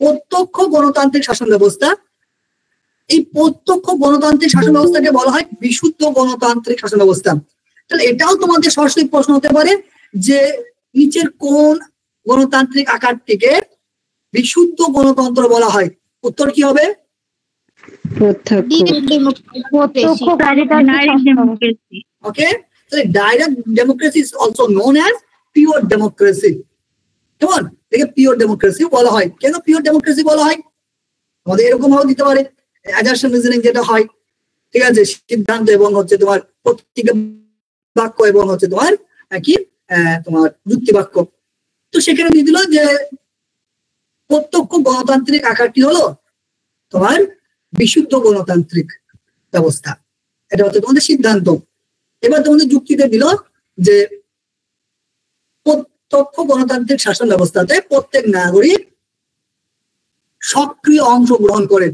Speaker 1: প্রত্যক্ষ গণতান্ত্রিক শাসন ব্যবস্থা, এই প্রত্যক্ষ গণতান্ত্রিক শাসন ব্যবস্থাকে বলা হয় বিশুদ্ধ গণতান্ত্রিক শাসন ব্যবস্থা। তাহলে এটাও তোমাদের সরাসরি প্রশ্ন হতে পারে যে নিচের কোন গণতান্ত্রিক আকারটিকে বিশুদ্ধ গণতন্ত্র বলা হয়? উত্তর কি হবে? ওকে, তাহলে direct democracy is also known as pure democracy. কেমন? এটাকে পিওর ডেমোক্রেসি বলা হয়। কেন পিওর ডেমোক্রেসি বলা হয়? আমাদের এরকম ভাবে দিতে পারে, অ্যাজারশন রিজনিং যেটা হয়, ঠিক আছে, সিদ্ধান্ত এবং হচ্ছে তোমার প্রত্যেক বাক্য এবং হচ্ছে তোমার কি তোমার যুক্তি বাক্য। তো সেখানে দিয়ে দিল যে প্রত্যক্ষ গণতান্ত্রিক আকারটি হলো তোমার বিশুদ্ধ গণতান্ত্রিক ব্যবস্থা, এটা হচ্ছে তোমাদের সিদ্ধান্ত। এবার তোমাদের যুক্তিতে দিল যে প্রত্যক্ষ গণতান্ত্রিক শাসন ব্যবস্থাতে প্রত্যেক নাগরিক সক্রিয় অংশগ্রহণ করে।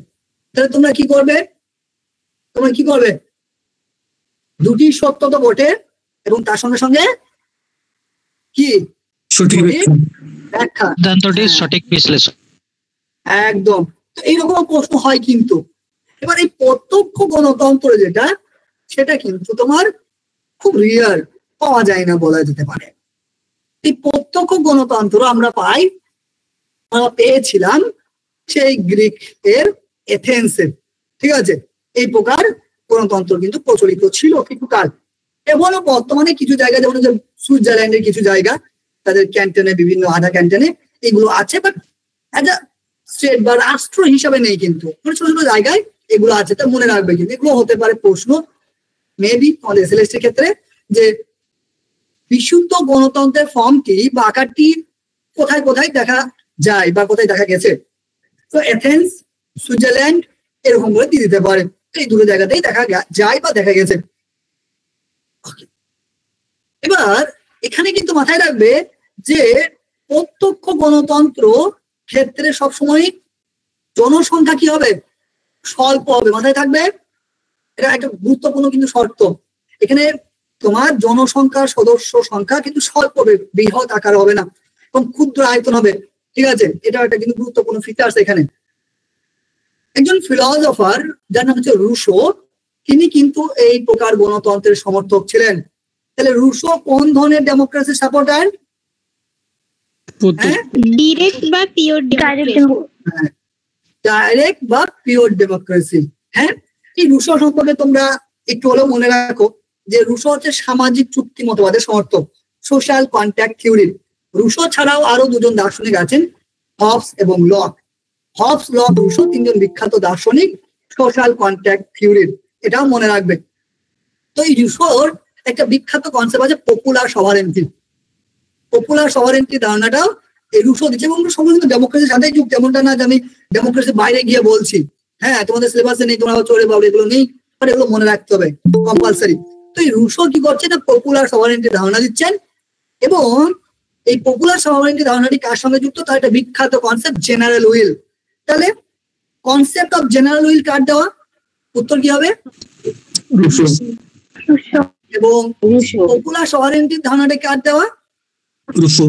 Speaker 1: তাহলে তোমরা কি করবে? দুটি সত্য তো বটে এবং তার সঙ্গে সঙ্গে কি
Speaker 3: সঠিক
Speaker 1: ব্যাখ্যা,
Speaker 5: সিদ্ধান্তটির সঠিক বিশ্লেষণ।
Speaker 1: একদম। তো এইরকম প্রশ্ন হয় কিন্তু। এবার এই প্রত্যক্ষ গণতন্ত্র যেটা, সেটা কিন্তু তোমার খুব রিয়ার, পাওয়া যায় না বলা যেতে পারে। এই প্রত্যক্ষ গণতন্ত্র আমরা পেয়েছিলাম সেই গ্রিক এর এথেন্সে, ঠিক আছে। এই প্রকার গণতন্ত্র কিন্তু প্রচলিত ছিল কিছুকাল, এবং বর্তমানে কিছু জায়গা যেমন সুইজারল্যান্ডের কিছু জায়গা তাদের ক্যান্টনে, বিভিন্ন আধা ক্যান্টনে এগুলো আছে, বাট অ্যাজ আ স্টেট বা রাষ্ট্র হিসাবে নেই। কিন্তু ছোট ছোট জায়গায় এগুলো আছে, তা মনে রাখবে। কিন্তু এগুলো হতে পারে প্রশ্ন মেবি আমাদের এসএলএসটি এর ক্ষেত্রে, যে বিশুদ্ধ গণতন্ত্রের ফর্মটি বা আকারটি কোথায় কোথায় দেখা যায় বা কোথায় দেখা গেছে। তো এথেন্স, সুইজারল্যান্ড এরকম করে দিয়ে দিতে পারে, এই দুটো জায়গাতেই দেখা যায় বা দেখা গেছে। এবার এখানে কিন্তু মাথায় রাখবে যে প্রত্যক্ষ গণতন্ত্র ক্ষেত্রে সবসময় জনসংখ্যা কি হবে? স্বল্প হবে। মাথায় থাকবে, এটা একটা গুরুত্বপূর্ণ কিন্তু শর্ত। এখানে তোমার জনসংখ্যার সদস্য সংখ্যা কিন্তু স্বল্প হবে, বৃহৎ আকার হবে না, এবং ক্ষুদ্র আয়তন হবে, ঠিক আছে। এটা একটা কিন্তু গুরুত্বপূর্ণ ফিচার্স এখানে। একজন ফিলসফার যার নাম হচ্ছে রুশো, তিনি কিন্তু এই প্রকার গণতন্ত্রের সমর্থক ছিলেন। তাহলে রুশো কোন ধরনের ডেমোক্রেসি সাপোর্টার?
Speaker 4: ডিরেক্ট বা পিওর
Speaker 1: ডাইরেক্ট বা পিওর ডেমোক্রেসি। হ্যাঁ, এই রুশো সম্পর্কে তোমরা একটু হলেও মনে রাখো যে রুশো হচ্ছে সামাজিক চুক্তি মতবাদের সমর্থক, সোশ্যাল কন্ট্যাক্ট থিওরি। রুশো ছাড়াও আরো দুজন দার্শনিক আছেন, হবস এবং লক। হবস, লক, রুশো তিনজন বিখ্যাত দার্শনিক সোশ্যাল কন্ট্যাক্ট থিওরির, এটাও মনে রাখবে। তো এই রুশোর একটা বিখ্যাত কনসেপ্ট আছে পপুলার সভারেন্টি। পপুলার সভারেন্টি ধারণাটাও এই রুশো দিচ্ছে, এবং সমস্ত ডেমোক্রেসির সাথে যুক্ত। এমনটা না যে আমি ডেমোক্রেসির বাইরে গিয়ে বলছি, হ্যাঁ তোমাদের সিলেবাসে নেই, তোমরা চলে পাবে, এগুলো নেই, বাট এগুলো মনে রাখতে হবে কম্পালসারি। তো এই রুশো কি করছে না, পপুলার সভারেন্টি ধারণা দিচ্ছেন, এবং এই পপুলার সভারেন্টি ধারণাটি কার সঙ্গে যুক্ত? তার একটা বিখ্যাত কনসেপ্ট জেনারেল উইল। তাহলে কনসেপ্ট অফ জেনারেল উইল কার দেওয়া? উত্তর কি হবে?
Speaker 3: রুশো।
Speaker 1: এবং পপুলার সভারেন্টি ধারণাটা কার দেওয়া?
Speaker 3: রুশো।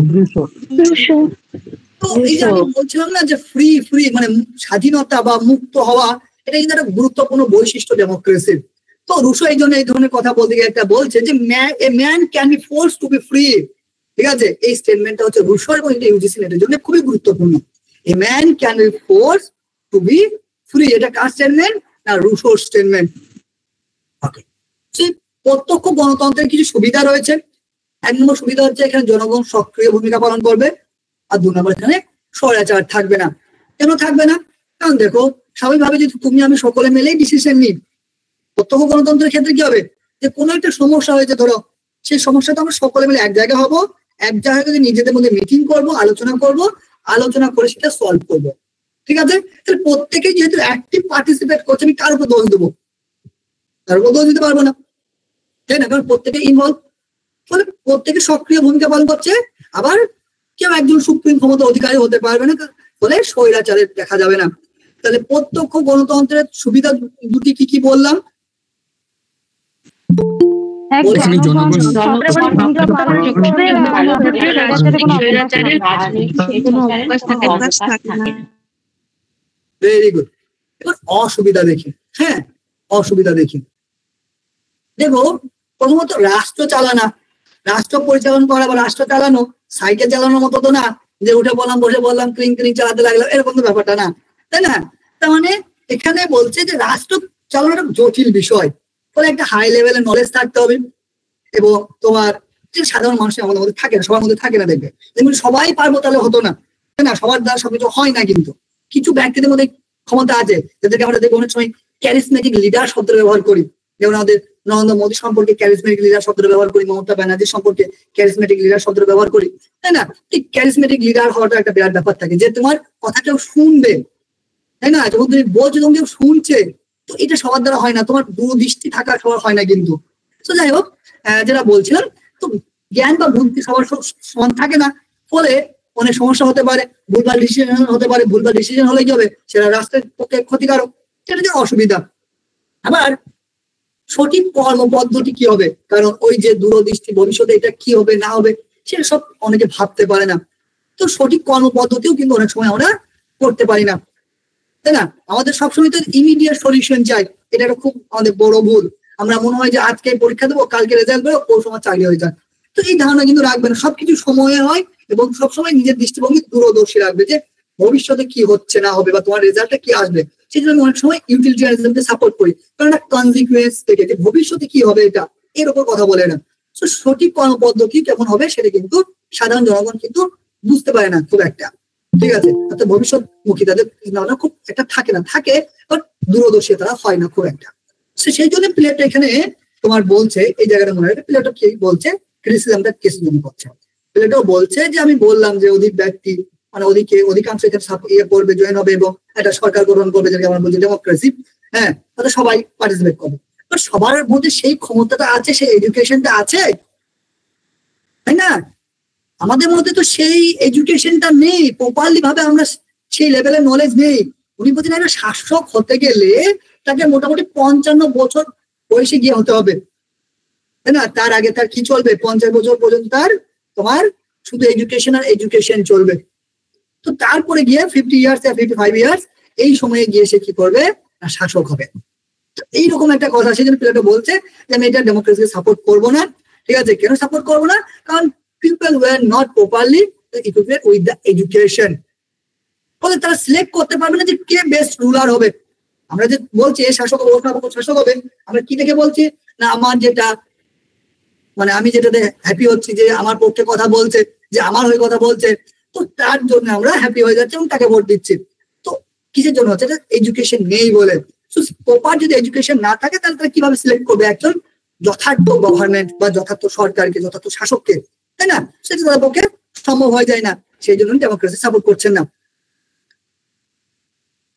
Speaker 1: তো এই যে আমি বলছিলাম না যে ফ্রি মানে স্বাধীনতা বা মুক্ত হওয়া, এটা কিন্তু একটা গুরুত্বপূর্ণ বৈশিষ্ট্য ডেমোক্রেসির। তো রুশো এই জন্য এই ধরনের কথা বলতে গিয়ে একটা বলছে যে man can be force to be free, ঠিক আছে। এই স্টেটমেন্টটা হচ্ছে রুশো, এবং এটা ইউজিসি নেটের জন্য খুবই গুরুত্বপূর্ণ। A man can be force to be free, এটা কার স্টেটমেন্ট? না, রুশোর স্টেটমেন্ট। ওকে, প্রত্যক্ষ গণতন্ত্রের কিছু সুবিধা রয়েছে। এক নম্বর সুবিধা হচ্ছে এখানে জনগণ সক্রিয় ভূমিকা পালন করবে, আর 2 নম্বর এখানে স্বৈরাচার থাকবে না। কেন থাকবে না? কারণ দেখো, স্বাভাবিকভাবে যদি তুমি আমি সকলে মিলেই ডিসিশন নিই, প্রত্যক্ষ গণতন্ত্রের ক্ষেত্রে কি হবে, যে কোনো একটা সমস্যা হয়েছে ধরো, সেই সমস্যাটা আমরা সকলে মিলে এক জায়গায় হবো, এক জায়গায় যদি নিজেদের মধ্যে মিটিং করব, আলোচনা করে সেটা সলভ করবো। ঠিক আছে? তাহলে প্রত্যেকেই যেহেতু অ্যাক্টিভ পার্টিসিপেট করছে, আমি কার উপর দোষ দেবো? তার উপর দোষ দিতে পারবো না, তাই না? কারণ প্রত্যেকে ইনভলভ, ফলে প্রত্যেকে সক্রিয় ভূমিকা পালন করছে। আবার কেউ একজন সুপ্রিম ক্ষমতা অধিকারী হতে পারবে না, ফলে স্বৈরাচারের দেখা যাবে না। তাহলে প্রত্যক্ষ গণতন্ত্রের সুবিধা দুটি কি কি বললাম?
Speaker 3: এখানে জনগণ
Speaker 1: ভেরি গুড। এবার অসুবিধা দেখি। হ্যাঁ, অসুবিধা দেখি। দেখো, প্রথমত রাষ্ট্র পরিচালনা করা বা রাষ্ট্র চালানো সাইকেল চালানোর মতো তো না, যে উঠে বললাম বসে বললাম ক্রিং ক্রিং চালাতে লাগলাম, এরকম তো ব্যাপারটা না, তাই না? তার মানে এখানে বলছে যে রাষ্ট্র চালানোটা জটিল বিষয়, ফলে একটা হাই লেভেলের নলেজ থাকতে হবে। এবং তোমার যে সাধারণ মানুষের আমাদের মধ্যে থাকে না, সবার মধ্যে থাকে না, দেখবে যেমন সবাই পারবো তাহলে হতো না, তাই না? সবার দ্বারা সবকিছু হয় না, কিন্তু কিছু ব্যক্তিদের মধ্যে ক্ষমতা আছে, যাদেরকে আমরা দেখবো অনেক সময় ক্যারিসমেটিক লিডার শব্দ ব্যবহার করি। যেমন আমাদের নরেন্দ্র মোদী সম্পর্কে ক্যারিসমেটিক লিডার শব্দ ব্যবহার করি, মমতা ব্যানার্জি সম্পর্কে ক্যারিসমেটিক লিডার শব্দ ব্যবহার করি, তাই না? ঠিক ক্যারিসমেটিক লিডার হওয়াটা একটা বিরাট ব্যাপার থাকে, যে তোমার কথা কেউ শুনবে, তাই না? যখন তুমি বলছো তখন কেউ শুনছে, তো এটা সবার দ্বারা হয় না, তোমার দূরদৃষ্টি থাকা সবার হয় না কিন্তু। তো যাই হোক, যেটা বলছিলাম, তো জ্ঞান বা বুদ্ধি সবার সমান থাকে না, ফলে অনেক সমস্যা হতে পারে, ভুলভাল ডিসিশন হতে পারে। ভুলভাল ডিসিশন হলে কি হবে, সেটা রাষ্ট্রের পক্ষে ক্ষতিকারক, সেটা যে অসুবিধা। আবার সঠিক কর্ম পদ্ধতি কি হবে, কারণ ওই যে দূরদৃষ্টি, ভবিষ্যতে এটা কি হবে না হবে সেটা সব অনেকে ভাবতে পারে না। তো সঠিক কর্ম পদ্ধতিও কিন্তু অনেক সময় আমরা করতে পারি না, তাই না? আমাদের সবসময় তো ইমিডিয়েট সলিউশন চাই, এটা একটা খুব আমাদের বড় ভুল। আমরা মনে হয় যে আজকে পরীক্ষা দেবো, কালকে রেজাল্ট দেবো, পরশু সময় চাকরি হয়ে যায়। তো এই ধারণা কিন্তু রাখবে না, সবকিছু সময়ে হয়, এবং সবসময় নিজের দৃষ্টিভঙ্গি দূরদর্শী রাখবে, যে ভবিষ্যতে কি হচ্ছে না হবে বা তোমার রেজাল্টটা কি আসবে। সেই জন্য আমি অনেক সময় ইউটিলিটারিজমকে সাপোর্ট করি, কারণ একটা কনসিকুয়েন্স থেকে যে ভবিষ্যতে কি হবে এটা এর উপর কথা বলে না। তো সঠিক কর্ম পদ্ধতি কেমন হবে সেটা কিন্তু সাধারণ জনগণ কিন্তু বুঝতে পারে না খুব একটা। ঠিক আছে? অর্থাৎ ভবিষ্যৎমুখী তাদের খুব একটা থাকে, বাট দূরদর্শী তারা হয় না খুব একটা। সেই জন্য প্লেটো এখানে তোমার বলছে, এই জায়গাটা মনে রাখবে, প্লেটো কি বলছে, ক্রিটিসিজমটা কিসের জন্য করছে। প্লেটো বলছে যে আমি বললাম যে অধিক ব্যক্তি মানে অধিকাংশ এখানে করবে, জয়েন হবে এবং একটা সরকার গঠন করবে, যেটাকে আমরা বলছি ডেমোক্রেসি। হ্যাঁ, তাতে সবাই পার্টিসিপেট করবে, বাট সবার মধ্যে সেই ক্ষমতাটা আছে, সেই এডুকেশনটা আছে, তাই না? আমাদের মধ্যে তো সেই এডুকেশনটা নেই, প্রপারলি ভাবে আমরা সেই লেভেলের নলেজ নেই। উনি বলছেন একটা শাসক হতে গেলে তাকে মোটামুটি 55 বছর বয়সে গিয়ে হতে হবে, তাই না? তার আগে তার কি চলবে, 50 বছর পর্যন্ত তার তোমার শুধু এডুকেশন আর এডুকেশন চলবে। তো তারপরে গিয়ে 50 ইয়ার্স বা 55 ইয়ার্স এই সময়ে গিয়ে সে কি করবে, না শাসক হবে। তো এইরকম একটা কথা, সেই জন্য প্লেটো বলছে যে আমি এটা ডেমোক্রেসিকে সাপোর্ট করবো না। ঠিক আছে? কেন সাপোর্ট করবো না? কারণ people were not properly equipped with the education, ফলে তারা সিলেক্ট করতে পারবে না যে কে বেস্ট রুলার হবে। আমরা যে বলছি এ শাসক হবে, ও শাসক হবে, আমরা কি দেখে বলছি, না আমার যেটা মানে আমি যেটাতে হ্যাপি হচ্ছি, যে আমার পক্ষে কথা বলছে, যে আমার হয়ে কথা বলছে, তো তার জন্য আমরা হ্যাপি হয়ে যাচ্ছি এবং তাকে ভোট দিচ্ছি। তো কিসের জন্য হচ্ছে? এডুকেশন নেই বলে। প্রপার যদি এডুকেশন না থাকে, তাহলে তারা কিভাবে সিলেক্ট করবে একজন যথার্থ গভর্নমেন্ট বা যথার্থ সরকারকে, যথার্থ শাসককে, তাই না? সেটা তাদের পক্ষে সম্ভব হয়ে যায় না, সেই জন্য ডেমোক্রেসি সাপোর্ট করছেন না।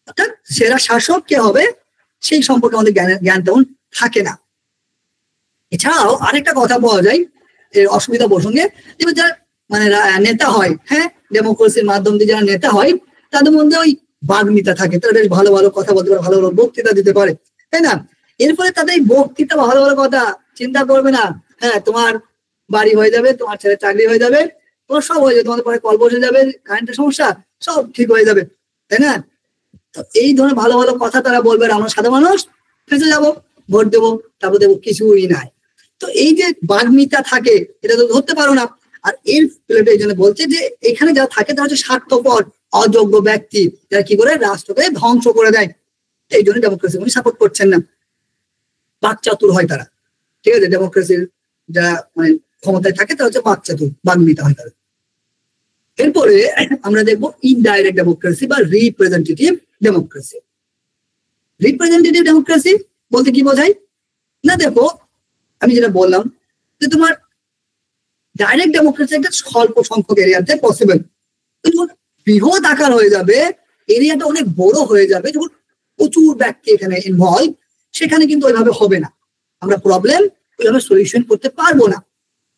Speaker 1: অর্থাৎ সেরা শাসক কে হবে সেই সম্পর্কে আমাদের জ্ঞান তেমন থাকে না। এছাড়াও আরেকটা কথা পাওয়া যায় এর অসুবিধা প্রসঙ্গে, যেমন যারা মানে নেতা হয়, হ্যাঁ, ডেমোক্রেসির মাধ্যম দিয়ে যারা নেতা হয়, তাদের মধ্যে ওই বাগ্মিতা থাকে, তারা বেশ ভালো ভালো কথা বলতে পারে, ভালো ভালো বক্তৃতা দিতে পারে, তাই না? এর ফলে তাদের এই বক্তৃতা ভালো ভালো কথা চিন্তা করবে না, হ্যাঁ, তোমার বাড়ি হয়ে যাবে, তোমার ছেলে চাকরি হয়ে যাবে, তোমার সব হয়ে যাবে, তোমাদের পরে কল বসে যাবে, কারেন্টের সমস্যা সব ঠিক হয়ে যাবে, তাই না? তো এই ধরনের ভালো ভালো কথা তারা বলবে, আর আমরা সাধারণ মানুষ ফেঁসে যাবো, ভোট দেবো, তারপর দেবো কিছুই নাই। তো এই যে বাগ্মিতা থাকে, এটা তো ধরতে পারো না। আর এর প্লেটো এই জন্য বলছে যে এখানে যারা থাকে তারা হচ্ছে স্বার্থপর অযোগ্য ব্যক্তি, যারা কি করে রাষ্ট্রকে ধ্বংস করে দেয়। এই জন্য ডেমোক্রেসি উনি সাপোর্ট করছেন না। বাকচাতুর হয় তারা, ঠিক আছে? ডেমোক্রেসির যারা মানে ক্ষমতায় থাকে তারা হচ্ছে বাকচাতুর, বাগ্মিতা হয় তারা। এরপরে আমরা দেখবো ইনডাইরেক্ট ডেমোক্রেসি বা রিপ্রেজেন্টেটিভ ডেমোক্রেসি। রিপ্রেজেন্টেটিভ ডেমোক্রেসি বলতে কি বোঝায় না, দেখো আমি যেটা বললাম যে তোমার ডাইরেক্ট ডেমোক্রেসি একটা স্বল্প সংখ্যক এরিয়াতে পসিবল, যখন বৃহৎ আকার হয়ে যাবে, এরিয়াটা অনেক বড় হয়ে যাবে, যখন প্রচুর ব্যক্তি এখানে ইনভলভ, সেখানে কিন্তু ওইভাবে হবে না, আমরা প্রবলেম ওইভাবে সলিউশন করতে পারবো না।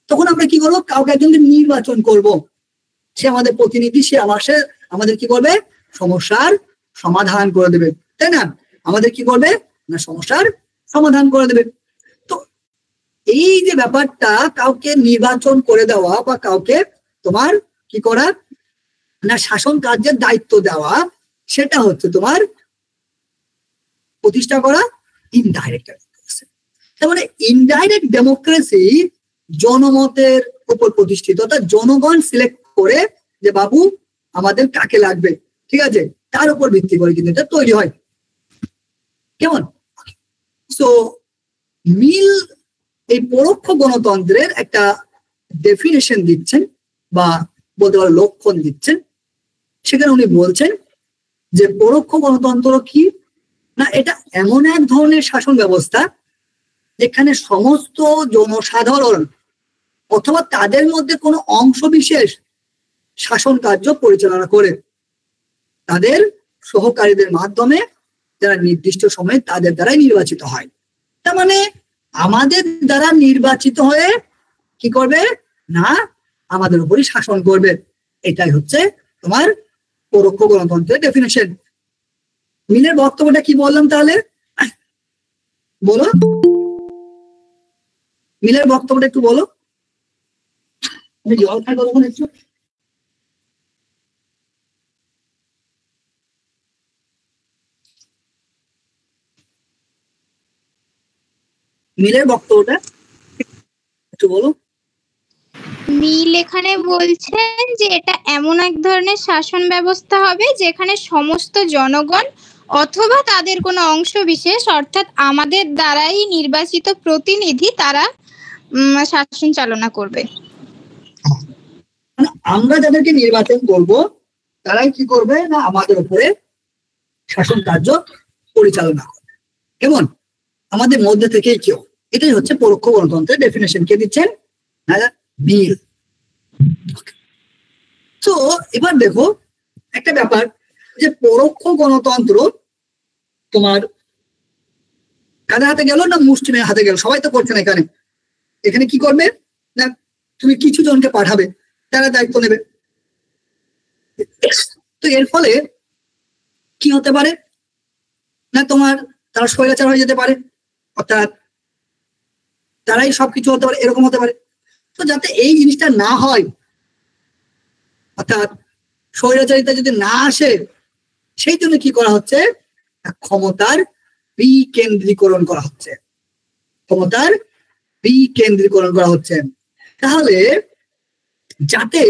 Speaker 1: তখন আমরা কি করবো, কাউকে একজনকে নির্বাচন করব, সে আমাদের প্রতিনিধি, সে আমাদের কি করবে, সমস্যার সমাধান করে দেবে, তাই না? আমাদের কি করবে না, সমস্যার সমাধান করে দেবে। তো এই যে ব্যাপারটা, কাউকে নির্বাচন করে দেওয়া বা কাউকে তোমার কি করা না, শাসন কার্যের দায়িত্ব দেওয়া, সেটা হচ্ছে তোমার প্রতিষ্ঠা করা ইনডাইরেক্ট ডেমোক্রেসি। তার মানে ইনডাইরেক্ট ডেমোক্রেসি জনমতের উপর প্রতিষ্ঠিত, অর্থাৎ জনগণ সিলেক্ট করে যে বাবু আমাদের কাকে লাগবে, ঠিক আছে, তার উপর ভিত্তি করে কিন্তু এটা তৈরি হয়। কেমন? সো মিল এই পরোক্ষ গণতন্ত্রের একটা ডেফিনেশন দিচ্ছেন বা বলতে পারো লক্ষণ দিচ্ছেন। সেখানে উনি বলছেন যে পরোক্ষ গণতন্ত্র কি না, এটা এমন এক ধরনের শাসন ব্যবস্থা যেখানে সমস্ত জনসাধারণ অথবা তাদের মধ্যে কোনো অংশ বিশেষ শাসন কার্য পরিচালনা করে তাদের সহকারীদের মাধ্যমে, যারা নির্দিষ্ট সময়ে তাদের দ্বারাই নির্বাচিত হয়। তার মানে আমাদের দ্বারা নির্বাচিত হয়ে কি করবে না, আমাদের উপরই শাসন করবে। এটাই হচ্ছে তোমার পরোক্ষ গণতন্ত্রের ডেফিনেশন। মিলের বক্তব্যটা কি বললাম তাহলে, বলো মিলের বক্তব্যটা একটু বলো। আমি জল খাই কতক্ষণ একটু। মিলের বক্তব্যটা একটু বলো।
Speaker 4: মিল এখানে বলছেন যে এটা এমন এক ধরনের শাসন ব্যবস্থা হবে যেখানে সমস্ত জনগণ অথবা তাদের কোনো অংশ বিশেষ, অর্থাৎ আমাদের দ্বারাই নির্বাচিত প্রতিনিধি, তারা শাসন চালনা করবে।
Speaker 1: আমরা যাদেরকে নির্বাচন করব তারাই কি করবে না, আমাদের উপরে শাসন কার্য পরিচালনা করবে। কেমন? আমাদের মধ্যে থেকেই কেউ। এটাই হচ্ছে পরোক্ষ গণতন্ত্রের ডেফিনেশন। কে দিচ্ছেন না, মিল। তো এবার দেখো একটা ব্যাপার, যে পরোক্ষ গণতন্ত্র তোমার কাদের হাতে গেল না, মুসলিমের হাতে গেল। সবাই তো করছে না এখানে। এখানে কি করবে না, তুমি কিছু জনকে পাঠাবে, তারা দায়িত্ব নেবে। তো এর ফলে কি হতে পারে না, তোমার তারা স্বৈরাচার হয়ে যেতে পারে, অর্থাৎ তারাই সবকিছু হতে পারে, এরকম হতে পারে। তো যাতে এই জিনিসটা না হয়, অর্থাৎ স্বৈরাচারিতা যদি না আসে, সেই জন্য কি করা হচ্ছে, ক্ষমতার বিকেন্দ্রীকরণ করা হচ্ছে, ক্ষমতার বিকেন্দ্রীকরণ করা হচ্ছে। তাহলে যাতে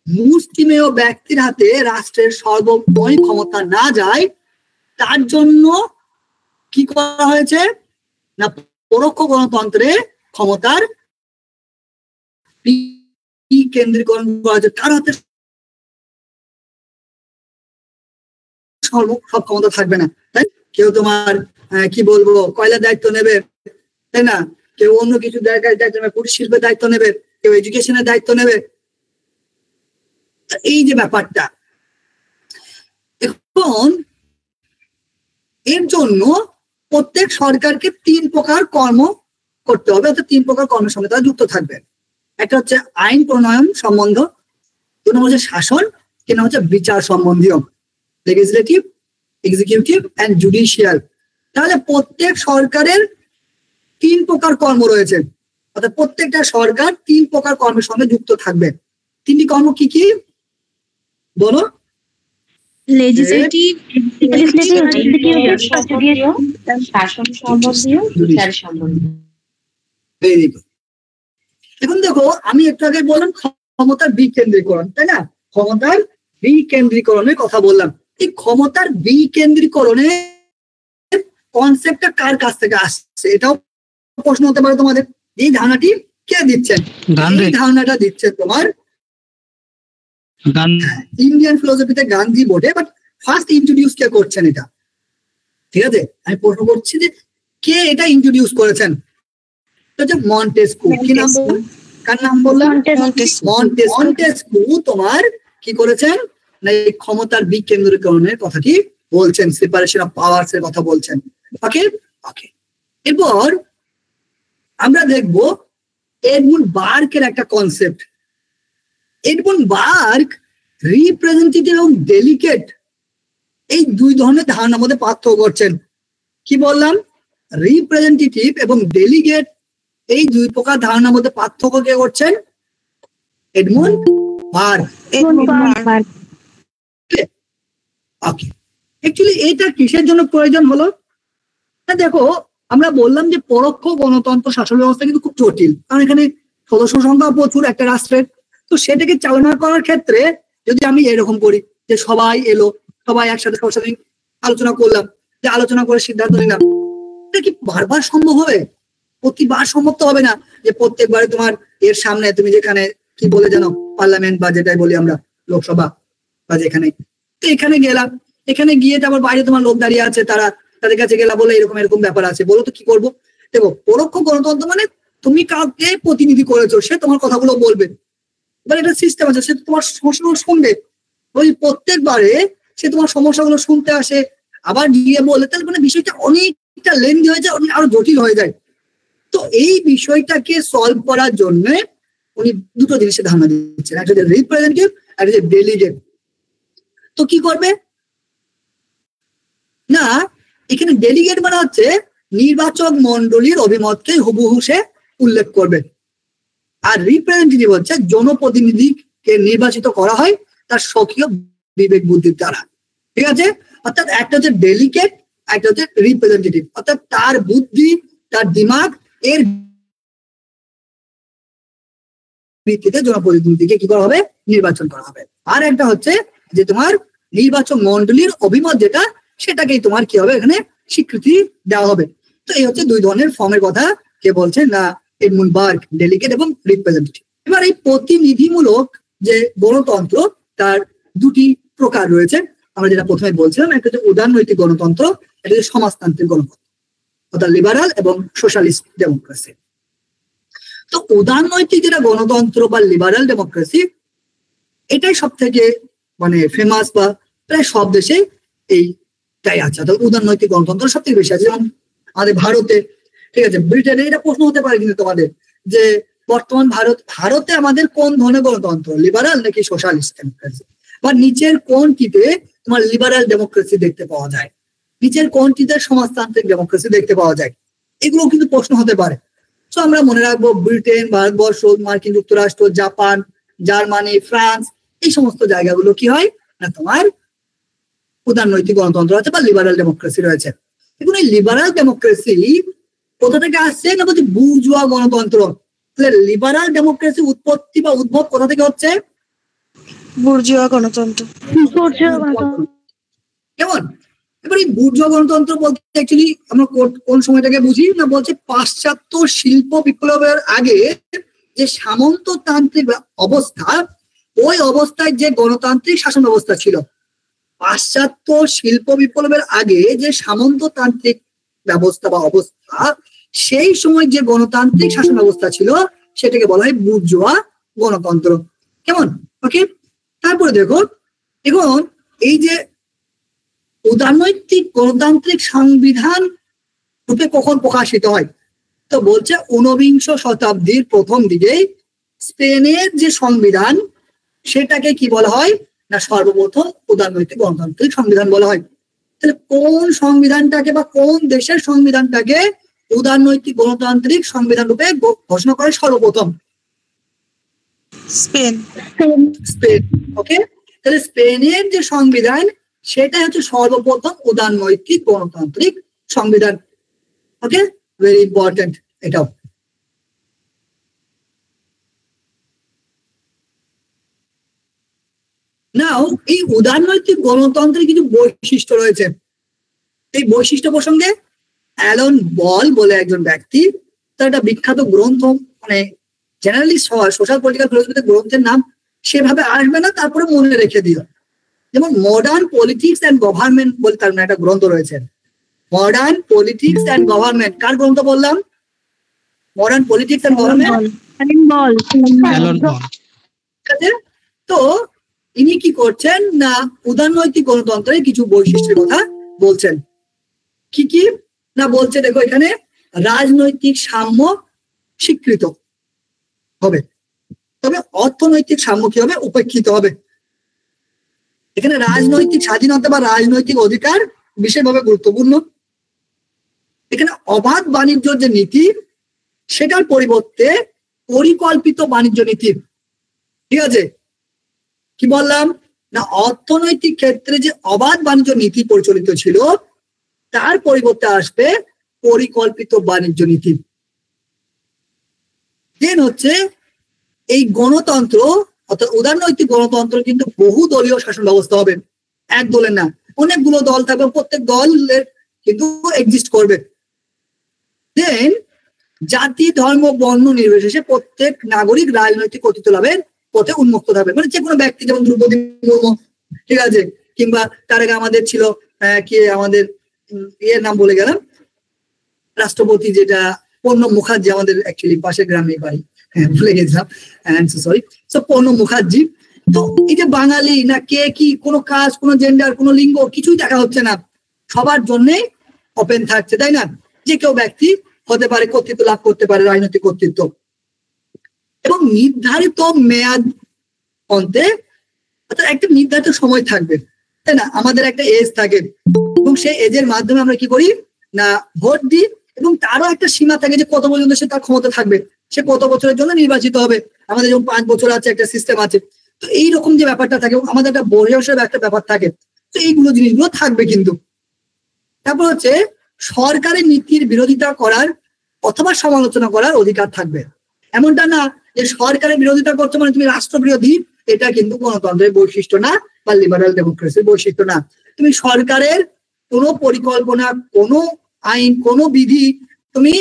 Speaker 1: মুষ্টিমেয় ব্যক্তির হাতে রাষ্ট্রের সর্বময় ক্ষমতা না যায়, তার জন্য কি করা হয়েছে না, পরোক্ষ গণতন্ত্রে ক্ষমতার বিকেন্দ্রীকরণ করা হয়েছে। তার হাতে সব ক্ষমতা থাকবে না, তাই কেউ তোমার কি বলবো কয়লার দায়িত্ব নেবে, তাই না, কেউ অন্য কিছু জায়গায় দায়িত্ব নেবে, কুটির শিল্পের দায়িত্ব নেবে, কেউ এডুকেশনের দায়িত্ব নেবে। এই যে ব্যাপারটা, এখন এর জন্য প্রত্যেক সরকারকে 3 প্রকার কর্ম করতে হবে, অর্থাৎ 3 প্রকার কর্মের সঙ্গে তারা যুক্ত থাকবে। একটা হচ্ছে আইন প্রণয়ন সম্বন্ধ, 2 নম্বর হচ্ছে শাসন, 3 নম্বর হচ্ছে বিচার সম্বন্ধীয়, লেজিসলেটিভ, এক্সিকিউটিভ এন্ড জুডিশিয়াল। তাহলে প্রত্যেক সরকারের 3 প্রকার কর্ম রয়েছে, অর্থাৎ প্রত্যেকটা সরকার 3 প্রকার কর্মের সঙ্গে যুক্ত থাকবে। 3টি কর্ম কি কি বলো?
Speaker 2: লেজিসলেটিভ,
Speaker 6: শাসন সম্বন্ধীয়, বিচার সম্বন্ধীয়।
Speaker 1: Very good. এখন দেখো, আমি একটু আগে বললাম ক্ষমতার বিকেন্দ্রীকরণ, তাই না, ক্ষমতার বিকেন্দ্রীকরণের কথা বললাম। এই ক্ষমতার বিকেন্দ্রীকরণের কনসেপ্টটা কার কাছ থেকে আসছে, এটাও প্রশ্ন হতে পারে তোমাদের। এই ধারণাটি কে দিচ্ছেন? এই ধারণাটা দিচ্ছে তোমার ইন্ডিয়ান ফিলোসফিতে গান্ধী বটে, বাট ফার্স্ট ইন্ট্রোডিউস কে করছেন এটা? ঠিক আছে, আমি প্রশ্ন করছি যে কে এটা ইন্ট্রোডিউস করেছেন? মন্টেস্কু। কি নাম বললাম? কার নাম বললাম? মন্টেস্কু তোমার কি করেছেন না, এই ক্ষমতার বিকেন্দ্রীকরণের কথাটি বলছেন, সেপারেশন অফ পাওয়ার্স এর কথা বলছেন। ওকে ওকে, এরপর আমরা দেখব এডমুন্ড বার্কের একটা কনসেপ্ট। এডমুন্ড বার্ক রিপ্রেজেন্টেটিভ এবং ডেলিগেট এই দুই ধরনের ধারণার মধ্যে পার্থক্য করছেন। কি বললাম? রিপ্রেজেন্টেটিভ এবং ডেলিগেট এই দুই প্রকার ধারণার মধ্যে পার্থক্য কে করছেন? Edmund bark. ওকে, অ্যাকচুয়ালি এটা কিসের জন্য প্রয়োজন হলো? দেখো, আমরা বললাম যে পরোক্ষ গণতন্ত্র শাসন ব্যবস্থা কিন্তু খুব জটিল, কারণ এখানে সদস্য সংখ্যা প্রচুর একটা রাষ্ট্রের। তো সেটাকে চালনা করার ক্ষেত্রে যদি আমি এরকম করি যে সবাই এলো, সবাই একসাথে সবার সাথে আলোচনা করলাম, যে আলোচনা করে সিদ্ধান্ত নিলাম, এটা কি বারবার সম্ভব হবে? প্রতিবার সম্ভব তো হবে না যে প্রত্যেকবারে তোমার এর সামনে তুমি যেখানে কি বলে জানো, পার্লামেন্ট বা যেটাই বলি আমরা লোকসভা বা যেখানে, তো এখানে গেলাম, এখানে গিয়ে তারপর বাইরে তোমার লোক দাঁড়িয়ে আছে, তাদের কাছে গেলা বলে এরকম এরকম ব্যাপার আছে, বলো তো কি করবো? দেখো, পরোক্ষ গণতন্ত্র মানে তুমি কাউকে প্রতিনিধি করেছো, সে তোমার কথাগুলো বলবে, এবার এটা সিস্টেম আছে, সে তোমার সমস্যাগুলো শুনবে, ওই প্রত্যেকবারে সে তোমার সমস্যাগুলো শুনতে আসে, আবার গিয়ে বলে, তাহলে মানে বিষয়টা অনেকটা লেন্দি হয়ে যায়, আরো জটিল হয়ে যায়। তো এই বিষয়টাকে সলভ করার জন্য উনি দুটো জিনিসের ধারণা দিচ্ছেন, একটা হচ্ছে রিপ্রেজেন্টেটিভ, একটা হচ্ছে ডেলিগেট। তো কি করবে না, এখানে ডেলিগেট মানে হচ্ছে নির্বাচক মন্ডলীর অভিমতকে হুবহু সে উল্লেখ করবে, আর রিপ্রেজেন্টেটিভ হচ্ছে জনপ্রতিনিধিকে নির্বাচিত করা হয় তার স্বকীয় বিবেক বুদ্ধির দ্বারা। ঠিক আছে, অর্থাৎ একটা হচ্ছে ডেলিগেট, একটা হচ্ছে রিপ্রেজেন্টেটিভ, অর্থাৎ তার বুদ্ধি, তার দিমাগ এর ভিত্তিতে জনপ্রতিনিধিকে কি করা হবে, নির্বাচন করা হবে। আর একটা হচ্ছে যে তোমার নির্বাচক মন্ডলীর অভিমত যেটা, সেটাকেই তোমার কি হবে, এখানে স্বীকৃতি দেওয়া হবে। তো এই হচ্ছে দুই ধরনের ফর্মের কথা কে বলছেন না, এডমুন্ড বার্ক, ডেলিগেট এবং রিপ্রেজেন্টেটিভ। এবার এই প্রতিনিধিমূলক যে গণতন্ত্র তার দুটি প্রকার রয়েছে, আমরা যেটা প্রথমে বলছিলাম, একটা হচ্ছে উদারনৈতিক গণতন্ত্র, এটা হচ্ছে সমাজতান্ত্রিক গণতন্ত্র, অর্থাৎ লিবারাল এবং সোশ্যালিস্ট ডেমোক্রেসি। তো উদারনৈতিক যেটা গণতন্ত্র বা লিবারাল ডেমোক্রেসি, এটাই সব থেকে মানে ফেমাস, বা প্রায় সব দেশে এইটাই আছে। অর্থাৎ উদারনৈতিক গণতন্ত্র সব থেকে বেশি আছে, যেমন আমাদের ভারতে, ঠিক আছে, ব্রিটেনে। এটা প্রশ্ন হতে পারে কিন্তু তোমাদের যে বর্তমান ভারতে আমাদের কোন ধরনের গণতন্ত্র, লিবারাল নাকি সোশ্যালিস্ট ডেমোক্রেসি, বা নিচের কোনটিতে তোমার লিবারাল ডেমোক্রেসি দেখতে পাওয়া যায়, নিচের কোনটিতে সমাজতান্ত্রিক ডেমোক্রেসি দেখতে পাওয়া যায়, এগুলো কিন্তু প্রশ্ন হতে পারে। তো আমরা মনে রাখবো ব্রিটেন, ভারতবর্ষ, মার্কিন যুক্তরাষ্ট্র, জাপান, জার্মানি, ফ্রান্স, এই সমস্ত জায়গাগুলো কি হয় না, তোমার উদারনৈতিক গণতন্ত্র আছে বা লিবারাল ডেমোক্রেসি রয়েছে। এখন এই লিবারাল ডেমোক্রেসি কোথা থেকে আসছে না, বলছে বুর্জোয়া গণতন্ত্র। তাহলে লিবারাল ডেমোক্রেসি উৎপত্তি বা উদ্ভব কোথা থেকে হচ্ছে?
Speaker 7: বুর্জোয়া গণতন্ত্র।
Speaker 1: কেমন? এবার এই বুর্জোয়া গণতন্ত্র বলতে অ্যাকচুয়ালি আমরা কোন সময়টাকে বুঝি না, বলছে পাশ্চাত্য শিল্প বিপ্লবের আগে যে সামন্ততান্ত্রিক অবস্থা, ওই অবস্থায় যে গণতান্ত্রিক শাসন ব্যবস্থা ছিল, পাশ্চাত্য শিল্প বিপ্লবের আগে যে সামন্ততান্ত্রিক ব্যবস্থা বা অবস্থা, সেই সময় যে গণতান্ত্রিক শাসন ব্যবস্থা ছিল, সেটাকে বলা হয় বুর্জোয়া গণতন্ত্র। কেমন? ওকে, তারপরে দেখো, এখন এই যে উদারনৈতিক গণতান্ত্রিক সংবিধান রূপে কখন প্রকাশিত হয়, তো বলছে ঊনবিংশ শতাব্দীর প্রথম দিকেই স্পেনের যে সংবিধান, সেটাকে কি বলা হয় না, সর্বপ্রথম উদারনৈতিক গণতান্ত্রিক সংবিধান বলা হয়। তাহলে কোন সংবিধানটাকে বা কোন দেশের সংবিধানটাকে উদারনৈতিক গণতান্ত্রিক সংবিধান রূপে ঘোষণা করে সর্বপ্রথম?
Speaker 7: স্পেন।
Speaker 1: স্পেন। ওকে, তাহলে স্পেনের যে সংবিধান, সেটা হচ্ছে সর্বপ্রথম উদারনৈতিক গণতান্ত্রিক সংবিধান। ওকে, ভেরি ইম্পর্টেন্ট এটাও। নাও এই উদারনৈতিক গণতন্ত্রের কিছু বৈশিষ্ট্য রয়েছে। এই বৈশিষ্ট্য প্রসঙ্গে অ্যালান বল বলে একজন ব্যক্তি, তার একটা বিখ্যাত গ্রন্থ, মানে জেনারেলি সোশ্যাল পলিটিক্যাল ফিলোসফিতে গ্রন্থের নাম সেভাবে আসবে না, তারপরে মনে রেখে দিও। যেমন মডার্ন পলিটিক্স অ্যান্ড গভর্নমেন্ট বলে তার একটা গ্রন্থ রয়েছে, মডার্ন পলিটিক্স অ্যান্ড গভর্নমেন্ট। কার গ্রন্থ বললাম? Modern politics and government. ঠিক আছে, তো ইনি কি করছেন না উদারনৈতিক গণতন্ত্রের কিছু বৈশিষ্ট্যের কথা বলছেন। কি কি না বলছে দেখো, এখানে রাজনৈতিক সাম্য স্বীকৃত হবে, তবে অর্থনৈতিক সাম্য কি হবে? উপেক্ষিত হবে। এখানে রাজনৈতিক স্বাধীনতা বা রাজনৈতিক অধিকার বিশেষভাবে গুরুত্বপূর্ণ। এখানে অবাধ বাণিজ্য যে নীতি, সেটার পরিবর্তে পরিকল্পিত বাণিজ্য নীতি। ঠিক আছে, কি বললাম না অর্থনৈতিক ক্ষেত্রে যে অবাধ বাণিজ্য নীতি প্রচলিত ছিল, তার পরিবর্তে আসবে পরিকল্পিত বাণিজ্য নীতি। দেন হচ্ছে এই গণতন্ত্র অর্থাৎ উদারনৈতিক গণতন্ত্র কিন্তু বহু দলীয় শাসন ব্যবস্থা হবে, এক দলের না, অনেকগুলো দল থাকবে, প্রত্যেক দলের কিন্তু এক্সিস্ট করবে। দেন জাতি ধর্ম বর্ণ নির্বিশেষে প্রত্যেক নাগরিক রাজনৈতিক কর্তৃত্ব লাভের পথে উন্মুক্ত থাকবে। মানে যে কোনো ব্যক্তি, যেমন দ্রৌপদী মুর্মু, ঠিক আছে, কিংবা তার আগে আমাদের ছিল কি আমাদের ইয়ের নাম বলে গেলাম, রাষ্ট্রপতি যেটা প্রণব মুখার্জি, আমাদের অ্যাকচুয়ালি পাশের গ্রামে বাড়ি, ভুলে গেছিলাম, সরি। তো প্রণব মুখার্জি, তো এই যে বাঙালি না কে কি, কোনো কাস্ট, কোনো জেন্ডার, কোনো লিঙ্গ কিছুই দেখা হচ্ছে না, সবার জন্যে ওপেন থাকছে, তাই না? যে কেউ ব্যক্তি হতে পারে, কর্তৃত্ব লাভ করতে পারে, রাজনৈতিক কর্তৃত্ব। এবং নির্ধারিত মেয়াদ অন্তে অর্থাৎ একটা নির্ধারিত সময় থাকবে, তাই না? আমাদের একটা এজ থাকে এবং সেই এজের মাধ্যমে আমরা কি করি না ভোট দিই, এবং তারও একটা সীমা থাকে যে কত পর্যন্ত সে তার ক্ষমতা থাকবে, সে কত বছরের জন্য নির্বাচিত হবে। আমাদের যেমন 5 বছর আছে, একটা সিস্টেম আছে। তো এইরকম যে ব্যাপারটা থাকে, আমাদের একটা বয়সের একটা ব্যাপার থাকে, তো এইগুলো জিনিসগুলো থাকবে কিন্তু। তারপর হচ্ছে সরকারের নীতির বিরোধিতা করার অথবা সমালোচনা করার অধিকার থাকবে। এমনটা না যে সরকারের বিরোধিতা করছো মানে তুমি রাষ্ট্রবিরোধী, এটা কিন্তু গণতন্ত্রের বৈশিষ্ট্য না বা লিবারাল ডেমোক্রেসির বৈশিষ্ট্য না। তুমি সরকারের কোনো পরিকল্পনা, কোনো আইন, কোনো বিধি তুমি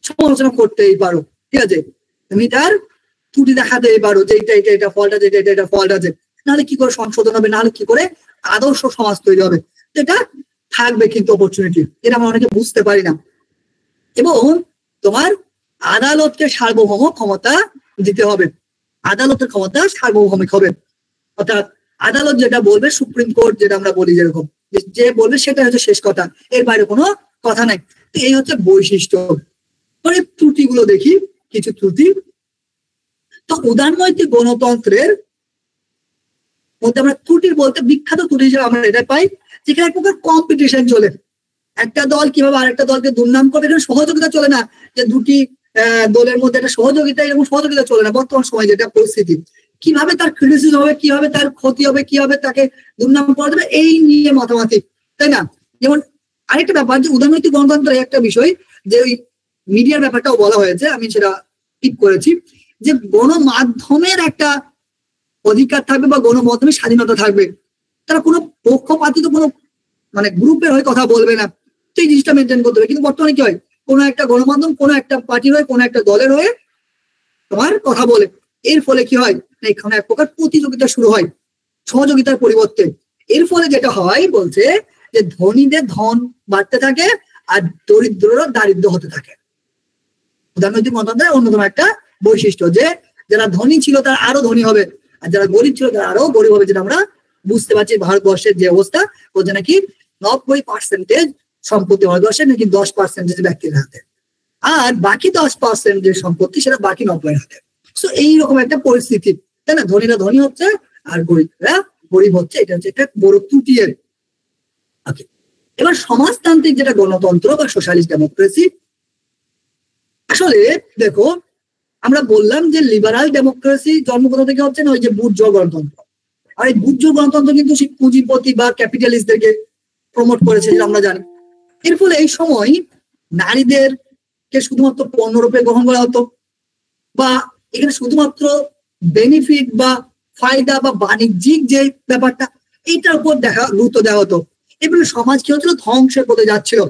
Speaker 1: সমালোচনা করতেই পারো, ঠিক আছে, তুমি তার ত্রুটি দেখাতেই পারো যে এটা ফল্ট আছে, এটা ফল্ট আছে, নাহলে কি করে সংশোধন হবে, নাহলে কি করে আদর্শ সমাজ তৈরি হবে, এটা থাকবে কিন্তু অপরচুনিটি। এটা আমরা অনেকে বুঝতে পারি না। এবং তোমার আদালতকে সার্বভৌম ক্ষমতা দিতে হবে, আদালতের ক্ষমতা সার্বভৌমিক হবে, অর্থাৎ আদালত যেটা বলবে, সুপ্রিম কোর্ট যেটা আমরা বলি, যেরকম যে বলবে সেটা হচ্ছে শেষ কথা, এর বাইরে কোনো কথা নাই। এই হচ্ছে বৈশিষ্ট্য। মানে ত্রুটিগুলো দেখি, কিছু ত্রুটি। তো উদারনৈতিক গণতন্ত্রের মধ্যে আমরা ত্রুটির বলতে বিখ্যাত ত্রুটি হিসেবে আমরা এটা পাই, যেখানে এক প্রকার কম্পিটিশন চলে। একটা দল কিভাবে আরেকটা দলকে দুর্নাম করবে, এখানে সহযোগিতা চলে না, যে দুটি দলের মধ্যে একটা সহযোগিতা, এরকম সহযোগিতা চলে না। বর্তমান সময় যেটা পরিস্থিতি, কিভাবে তার ক্রিটিসিজম হবে, কিভাবে তার ক্ষতি হবে, কিভাবে তাকে দুর্নাম করা যাবে, এই নিয়ে মাতামাতি, তাই না? যেমন আরেকটা ব্যাপার যে উদারনৈতিক গণতন্ত্রের একটা বিষয়, যে ওই মিডিয়ার ব্যাপারটাও বলা হয়েছে, আমি সেটা ঠিক করেছি, যে গণমাধ্যমের একটা অধিকার থাকবে বা গণমাধ্যমের স্বাধীনতা থাকবে। তারা কোনো পক্ষপাতিত কোনো মানে গ্রুপের হয়ে কথা বলবে না, তো এই জিনিসটা মেনটেন করতে হবে। কিন্তু বর্তমানে কি হয়, কোনো একটা গণমাধ্যম কোনো একটা পার্টির হয়ে, কোনো একটা দলের হয়ে তোমার কথা বলে, এর ফলে কি হয়, এখানে এক প্রকার প্রতিযোগিতা শুরু হয় সহযোগিতার পরিবর্তে। এর ফলে যেটা হয় বলছে যে ধনীদের ধন বাড়তে থাকে আর দরিদ্ররা দারিদ্র হতে থাকে। উদারনৈতিক গণতন্ত্রের অন্যতম একটা বৈশিষ্ট্য যে যারা ধনী ছিল তারা আরো ধনী হবে, আর যারা গরিব ছিল তারা আরো গরিব হবে। যেটা আমরা বুঝতে পারছি ভারতবর্ষের যে অবস্থা, বলছে নাকি 90% সম্পত্তি ভারতবর্ষের নাকি 10% ব্যক্তির হাতে, আর বাকি 10% যে সম্পত্তি সেটা বাকি 90-এর হাতে। তো এইরকম একটা পরিস্থিতি, তাই না? ধনীরা ধনী হচ্ছে আর গরিবরা গরিব হচ্ছে, এটা হচ্ছে একটা বড় ত্রুটি। এবার সমাজতান্ত্রিক যেটা গণতন্ত্র বা সোশ্যালিস্ট ডেমোক্রেসি, আসলে দেখো আমরা বললাম যে লিবারাল ডেমোক্রেসি জন্মগত থেকে হচ্ছে না ওই যে বুর্জোয়া গণতন্ত্র, আর এই বুর্জোয়া গণতন্ত্র কিন্তু সেই পুঁজিপতি বা ক্যাপিটালিস্টদেরকে প্রমোট করেছে, যেটা আমরা জানি। এর ফলে এই সময় নারীদেরকে শুধুমাত্র পণ্যরূপে গ্রহণ করা হতো, বা এখানে শুধুমাত্র বেনিফিট বা ফায়দা বা বাণিজ্যিক যে ব্যাপারটা, এইটার উপর গুরুত্ব দেওয়া হতো। এবারে সমাজ কি হচ্ছিল, ধ্বংসের পথে যাচ্ছিল।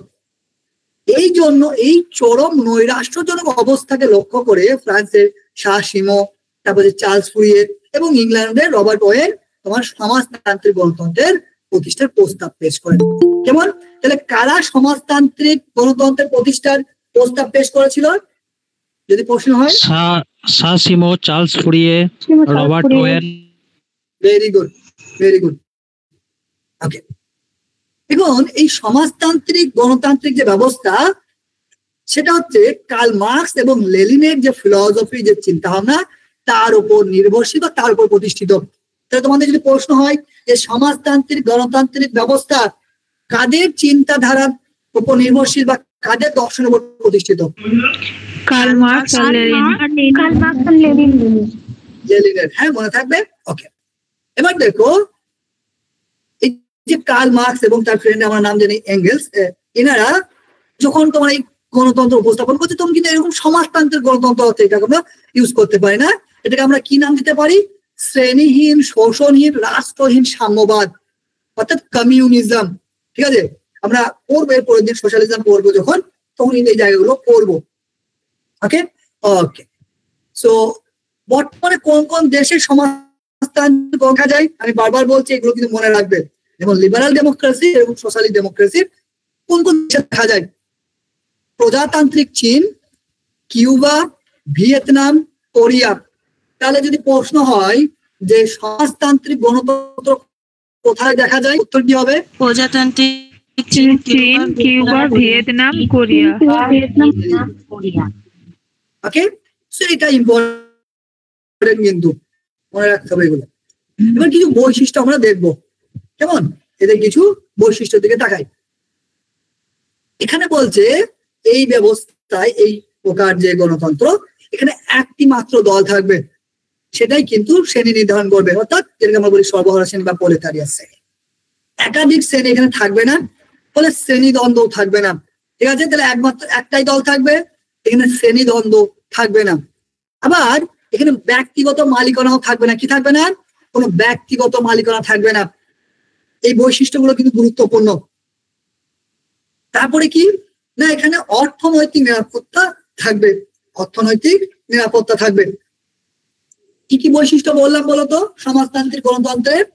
Speaker 1: এই জন্য এই চরম নৈরাষ্ট্রজনক অবস্থাকে লক্ষ্য করে ফ্রান্সের শাহ সিমো তারপরে চার্লস ফুরিয়ে এবং ইংল্যান্ডের রবার্ট ওয়েন তোমার সমাজতান্ত্রিক গণতন্ত্রের প্রতিষ্ঠার প্রস্তাব পেশ করেন। কেমন? তাহলে কারা সমাজতান্ত্রিক গণতন্ত্রের প্রতিষ্ঠার প্রস্তাব পেশ করেছিল যদি প্রশ্ন হয়?
Speaker 5: সাসিমো, Charles Fourier, Robert Owen.
Speaker 1: Very good, very good. Okay, এখন এই সমাজতান্ত্রিক গণতান্ত্রিক যে ব্যবস্থা সেটা হচ্ছে কার্ল মার্কস এবং লেনিনের যে ফিলসফি, যে চিন্তা ভাবনা তার উপর নির্ভরশীল বা তার উপর প্রতিষ্ঠিত। তাহলে তোমাদের যদি প্রশ্ন হয় যে সমাজতান্ত্রিক গণতান্ত্রিক ব্যবস্থা কাদের চিন্তাধারার উপর নির্ভরশীল বা কাদের দর্শনের উপর প্রতিষ্ঠিত?
Speaker 2: কার্ল মার্কস আর লেনিন।
Speaker 1: লেনিনের, হ্যাঁ মনে থাকবে। ওকে, এবার দেখো এই যে কার্ল মার্কস এবং তার ফ্রেন্ড, আমার নাম জানি এঙ্গেলস, এনারা যখন তোমার এই গণতন্ত্র উপস্থাপন করছে তখন কিন্তু এরকম সমাজতান্ত্রিক গণতন্ত্র এটাকে আমরা ইউজ করতে পারি না। এটাকে আমরা কি নাম দিতে পারি? শ্রেণীহীন, শোষণহীন, রাষ্ট্রহীন সাম্যবাদ, অর্থাৎ কমিউনিজম। ঠিক আছে, আমরা পড়বো এর পরের দিন সোশ্যালিজম পড়বো যখন, তখন এই জায়গাগুলো পড়বো। ওকে ওকে, সো বর্তমানে কোন কোন দেশের সমাজতান্ত্রিক দেখা যায় আমি বারবার বলছি, এগুলো কিন্তু মনে রাখবে। যেমন লিবারাল ডেমোক্রেসি এবং সোশ্যালিস্ট ডেমোক্রেসি কোন কোন দেশে দেখা যায়? প্রজাতান্ত্রিক চীন, কিউবা, ভিয়েতনাম, কোরিয়া। তাহলে যদি প্রশ্ন হয় যে সমাজতান্ত্রিক গণতন্ত্র কোথায় দেখা যায়, উত্তর কি হবে?
Speaker 7: প্রজাতান্ত্রিক
Speaker 2: চীন, কিউবা, ভিয়েতনাম, কোরিয়া।
Speaker 1: ওকে, সো এটা ইম্পর্টেন্ট, কিন্তু মনে রাখতে হবে এগুলো। এবার কিছু বৈশিষ্ট্য আমরা দেখবো। কেমন? এদের কিছু বৈশিষ্ট্যের দিকে তাকাই। এখানে বলছে এই ব্যবস্থায়, এই প্রকার যে গণতন্ত্র, এখানে একটি মাত্র দল থাকবে, সেটাই কিন্তু শ্রেণী নির্ধারণ করবে, অর্থাৎ যেটাকে আমরা বলি সর্বহারা শ্রেণী বা প্রলেতারিয়া শ্রেণী। একাধিক শ্রেণী এখানে থাকবে না, ফলে শ্রেণী দ্বন্দ্ব থাকবে না। ঠিক আছে, তাহলে একমাত্র একটাই দল থাকবে, এখানে শ্রেণী দ্বন্দ্ব থাকবে না। আবার এখানে ব্যক্তিগত মালিকানাও থাকবে না। কি থাকবে না? কোনো ব্যক্তিগত মালিকানা থাকবে না। এই বৈশিষ্ট্যগুলো কিন্তু গুরুত্বপূর্ণ। তারপরে কি না, এখানে অর্থনৈতিক নিরাপত্তা থাকবে। অর্থনৈতিক নিরাপত্তা থাকবে। কি কি বৈশিষ্ট্য বললাম বলতো সমাজতান্ত্রিক গণতন্ত্রের?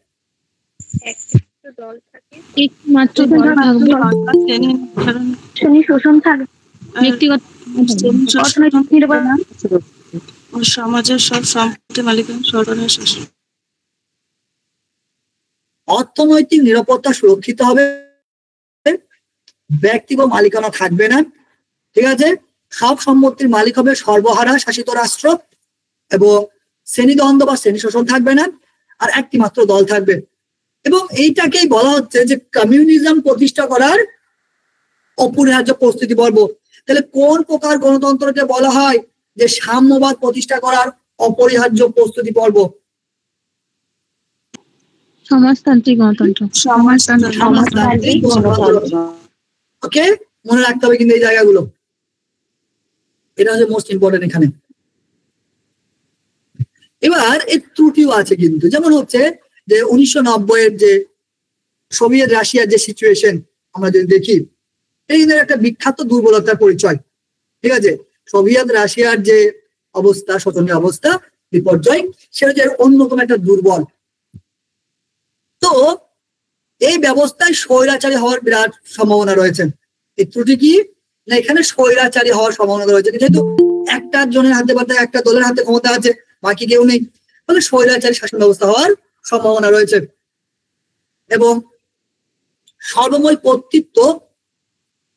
Speaker 2: একমাত্র দল থাকবে, শ্রেণী শোষণ থাকবে, ব্যক্তিগত
Speaker 7: সমাজের সব সম্পত্তি মালিকানা সরকারের শাসন।
Speaker 1: অর্থনৈতিক নিরাপত্তা সুরক্ষিত হবে, ব্যক্তিগত মালিকানা থাকবে না। ঠিক আছে, সব সম্পত্তির মালিক হবে সর্বহারা শাসিত রাষ্ট্র, এবং শ্রেণীদ্বন্দ্ব বা শ্রেণী শোষণ থাকবে না, আর একটি মাত্র দল থাকবে। এবং এইটাকেই বলা হচ্ছে যে কমিউনিজম প্রতিষ্ঠা করার অপরিহার্য প্রস্তুতি পর্ব। তাহলে কোন প্রকার গণতন্ত্রকে বলা হয় যে সাম্যবাদ প্রতিষ্ঠা করার অপরিহার্য প্রস্তুতি পর্ব?
Speaker 2: সমাজতান্ত্রিক গণতন্ত্র।
Speaker 1: সমাজতান্ত্রিক গণতন্ত্র। ওকে, মনে রাখতে হবে কিন্তু এই জায়গাগুলো, এটা হচ্ছে মোস্ট ইম্পর্টেন্ট এখানে। এবার এর ত্রুটিও আছে কিন্তু, যেমন হচ্ছে যে 1990-এর যে সোভিয়েত রাশিয়ার যে সিচুয়েশন আমরা যদি দেখি, এটা কিন্তু একটা বিখ্যাত দুর্বলতার পরিচয়। ঠিক আছে, সোভিয়েত রাশিয়ার যে অবস্থা, শোচনীয় অবস্থা, বিপর্যয়, সেটা যে অন্যতম একটা দুর্বল। তো এই ব্যবস্থায় স্বৈরাচারী হওয়ার বিরাট সম্ভাবনা রয়েছে। এই ত্রুটি কি না, এখানে স্বৈরাচারী হওয়ার সম্ভাবনা রয়েছে, যেহেতু একটা জনের হাতে বা একটা দলের হাতে ক্ষমতা আছে, বাকি কেউ নেই, ফলে স্বৈরাচারী শাসন ব্যবস্থা হওয়ার সম্ভাবনা রয়েছে। এবং সর্বময় কর্তৃত্ব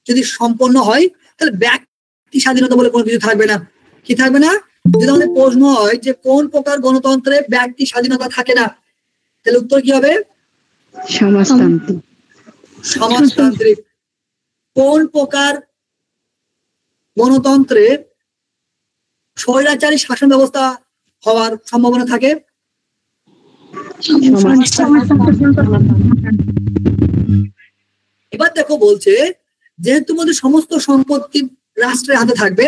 Speaker 1: যদি সম্পন্ন হয়, তাহলে ব্যক্তি স্বাধীনতা বলে কোনো কিছু থাকবে না। কি থাকবে না? যদি আমাদের প্রশ্ন হয় যে কোন প্রকার গণতন্ত্রে ব্যক্তি স্বাধীনতা থাকে না, তাহলে উত্তর কি হবে?
Speaker 2: সমাজতান্ত্রিক।
Speaker 1: সমাজতান্ত্রিক। কোন প্রকার গণতন্ত্রে স্বৈরাচারী শাসন ব্যবস্থা হওয়ার সম্ভাবনা থাকে? এবার দেখো বলছে, যেহেতু মধ্যে সমস্ত সম্পত্তি রাষ্ট্রের হাতে থাকবে,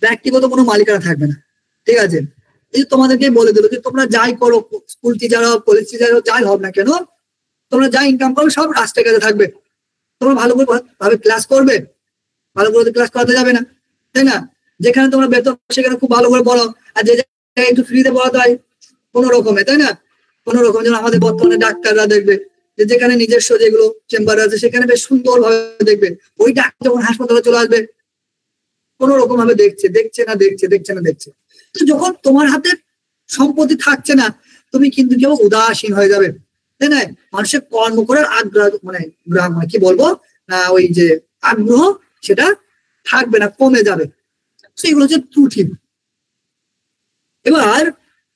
Speaker 1: ব্যক্তিগত কোনো মালিকানা থাকবে না। ঠিক আছে, এই তোমাদেরকে বলে দিল যে তোমরা যাই করো, স্কুল টিচার হোক, কলেজ টিচার হোক, যাই হোক না কেন, তোমরা যা ইনকাম করো সব রাষ্ট্রের কাছে থাকবে। তোমরা ভালো করে ভাবে ক্লাস করবে, ভালো করে ক্লাস করাতে যাবে না, তাই না? যেখানে তোমরা বেতন সেখানে খুব ভালো করে পড়ো, আর যে একটু ফ্রিতে পড়াতে হয় কোনো রকমে, তাই না? কোনো রকম, যেমন আমাদের বর্তমানে ডাক্তাররা দেখবে যে যেখানে নিজস্ব যেগুলো চেম্বার আছে সেখানে বেশ সুন্দর ভাবে দেখবে, ওই ডাক্তার যখন হাসপাতালে চলে আসবে কোনো রকম ভাবে দেখছে। তো যখন তোমার হাতে সম্পত্তি থাকছে না, তুমি কিন্তু কেউ উদাসীন হয়ে যাবে, তাই না? মানুষের কর্ম করার আগ্রহ মানে কি বলবো ওই যে আগ্রহ সেটা থাকবে না, কমে যাবে। এগুলো হচ্ছে ত্রুটি। এবার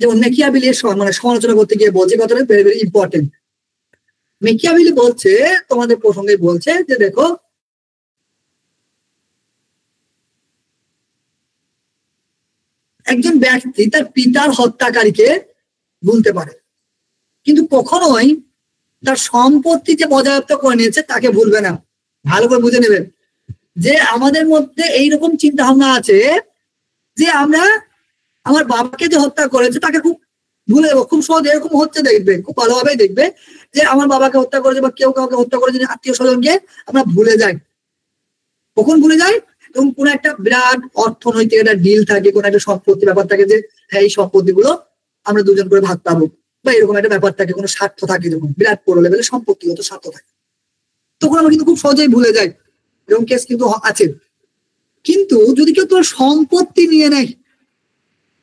Speaker 1: যেমন মেকিয়াভেলি মানে সমালোচনা করতে গিয়ে বলছে কথাটা ভেরি ভেরি ইম্পর্টেন্ট। মেকিয়াভেলি বলছে, তোমাদের প্রসঙ্গে বলছে যে দেখো একজন ব্যক্তি তার পিতার হত্যাকারীকে ভুলতে পারে, কিন্তু কখনোই তার সম্পত্তি যে বজায়ত্ত করে নিয়েছে তাকে ভুলবে না। ভালো করে বুঝে নেবেন যে আমাদের মধ্যে এইরকম চিন্তা ভাবনা আছে যে আমরা আমার বাবাকে যে হত্যা করেছে তাকে খুব ভুলে যাবো, খুব সহজ। এরকম হচ্ছে দেখবে, খুব ভালোভাবেই দেখবে যে আমার বাবাকে হত্যা করেছে বা কেউ কাউকে হত্যা করেছে আত্মীয় স্বজনকে আমরা ভুলে যাই। কখন ভুলে যাই? এবং কোন একটা বিরাট অর্থনৈতিক একটা ডিল থাকে, কোন একটা সম্পত্তি ব্যাপার থাকে যে হ্যাঁ এই সম্পত্তিগুলো আমরা দুজন করে ভাগ পাবো, বা এরকম একটা ব্যাপার থাকে, কোনো স্বার্থ থাকে, যখন বিরাট বড় লেভেলের সম্পত্তিগত স্বার্থ থাকে, তখন আমরা কিন্তু খুব সহজেই ভুলে যাই। এরকম কেস কিন্তু আছে। কিন্তু যদি কেউ তোমার সম্পত্তি নিয়ে নেয়,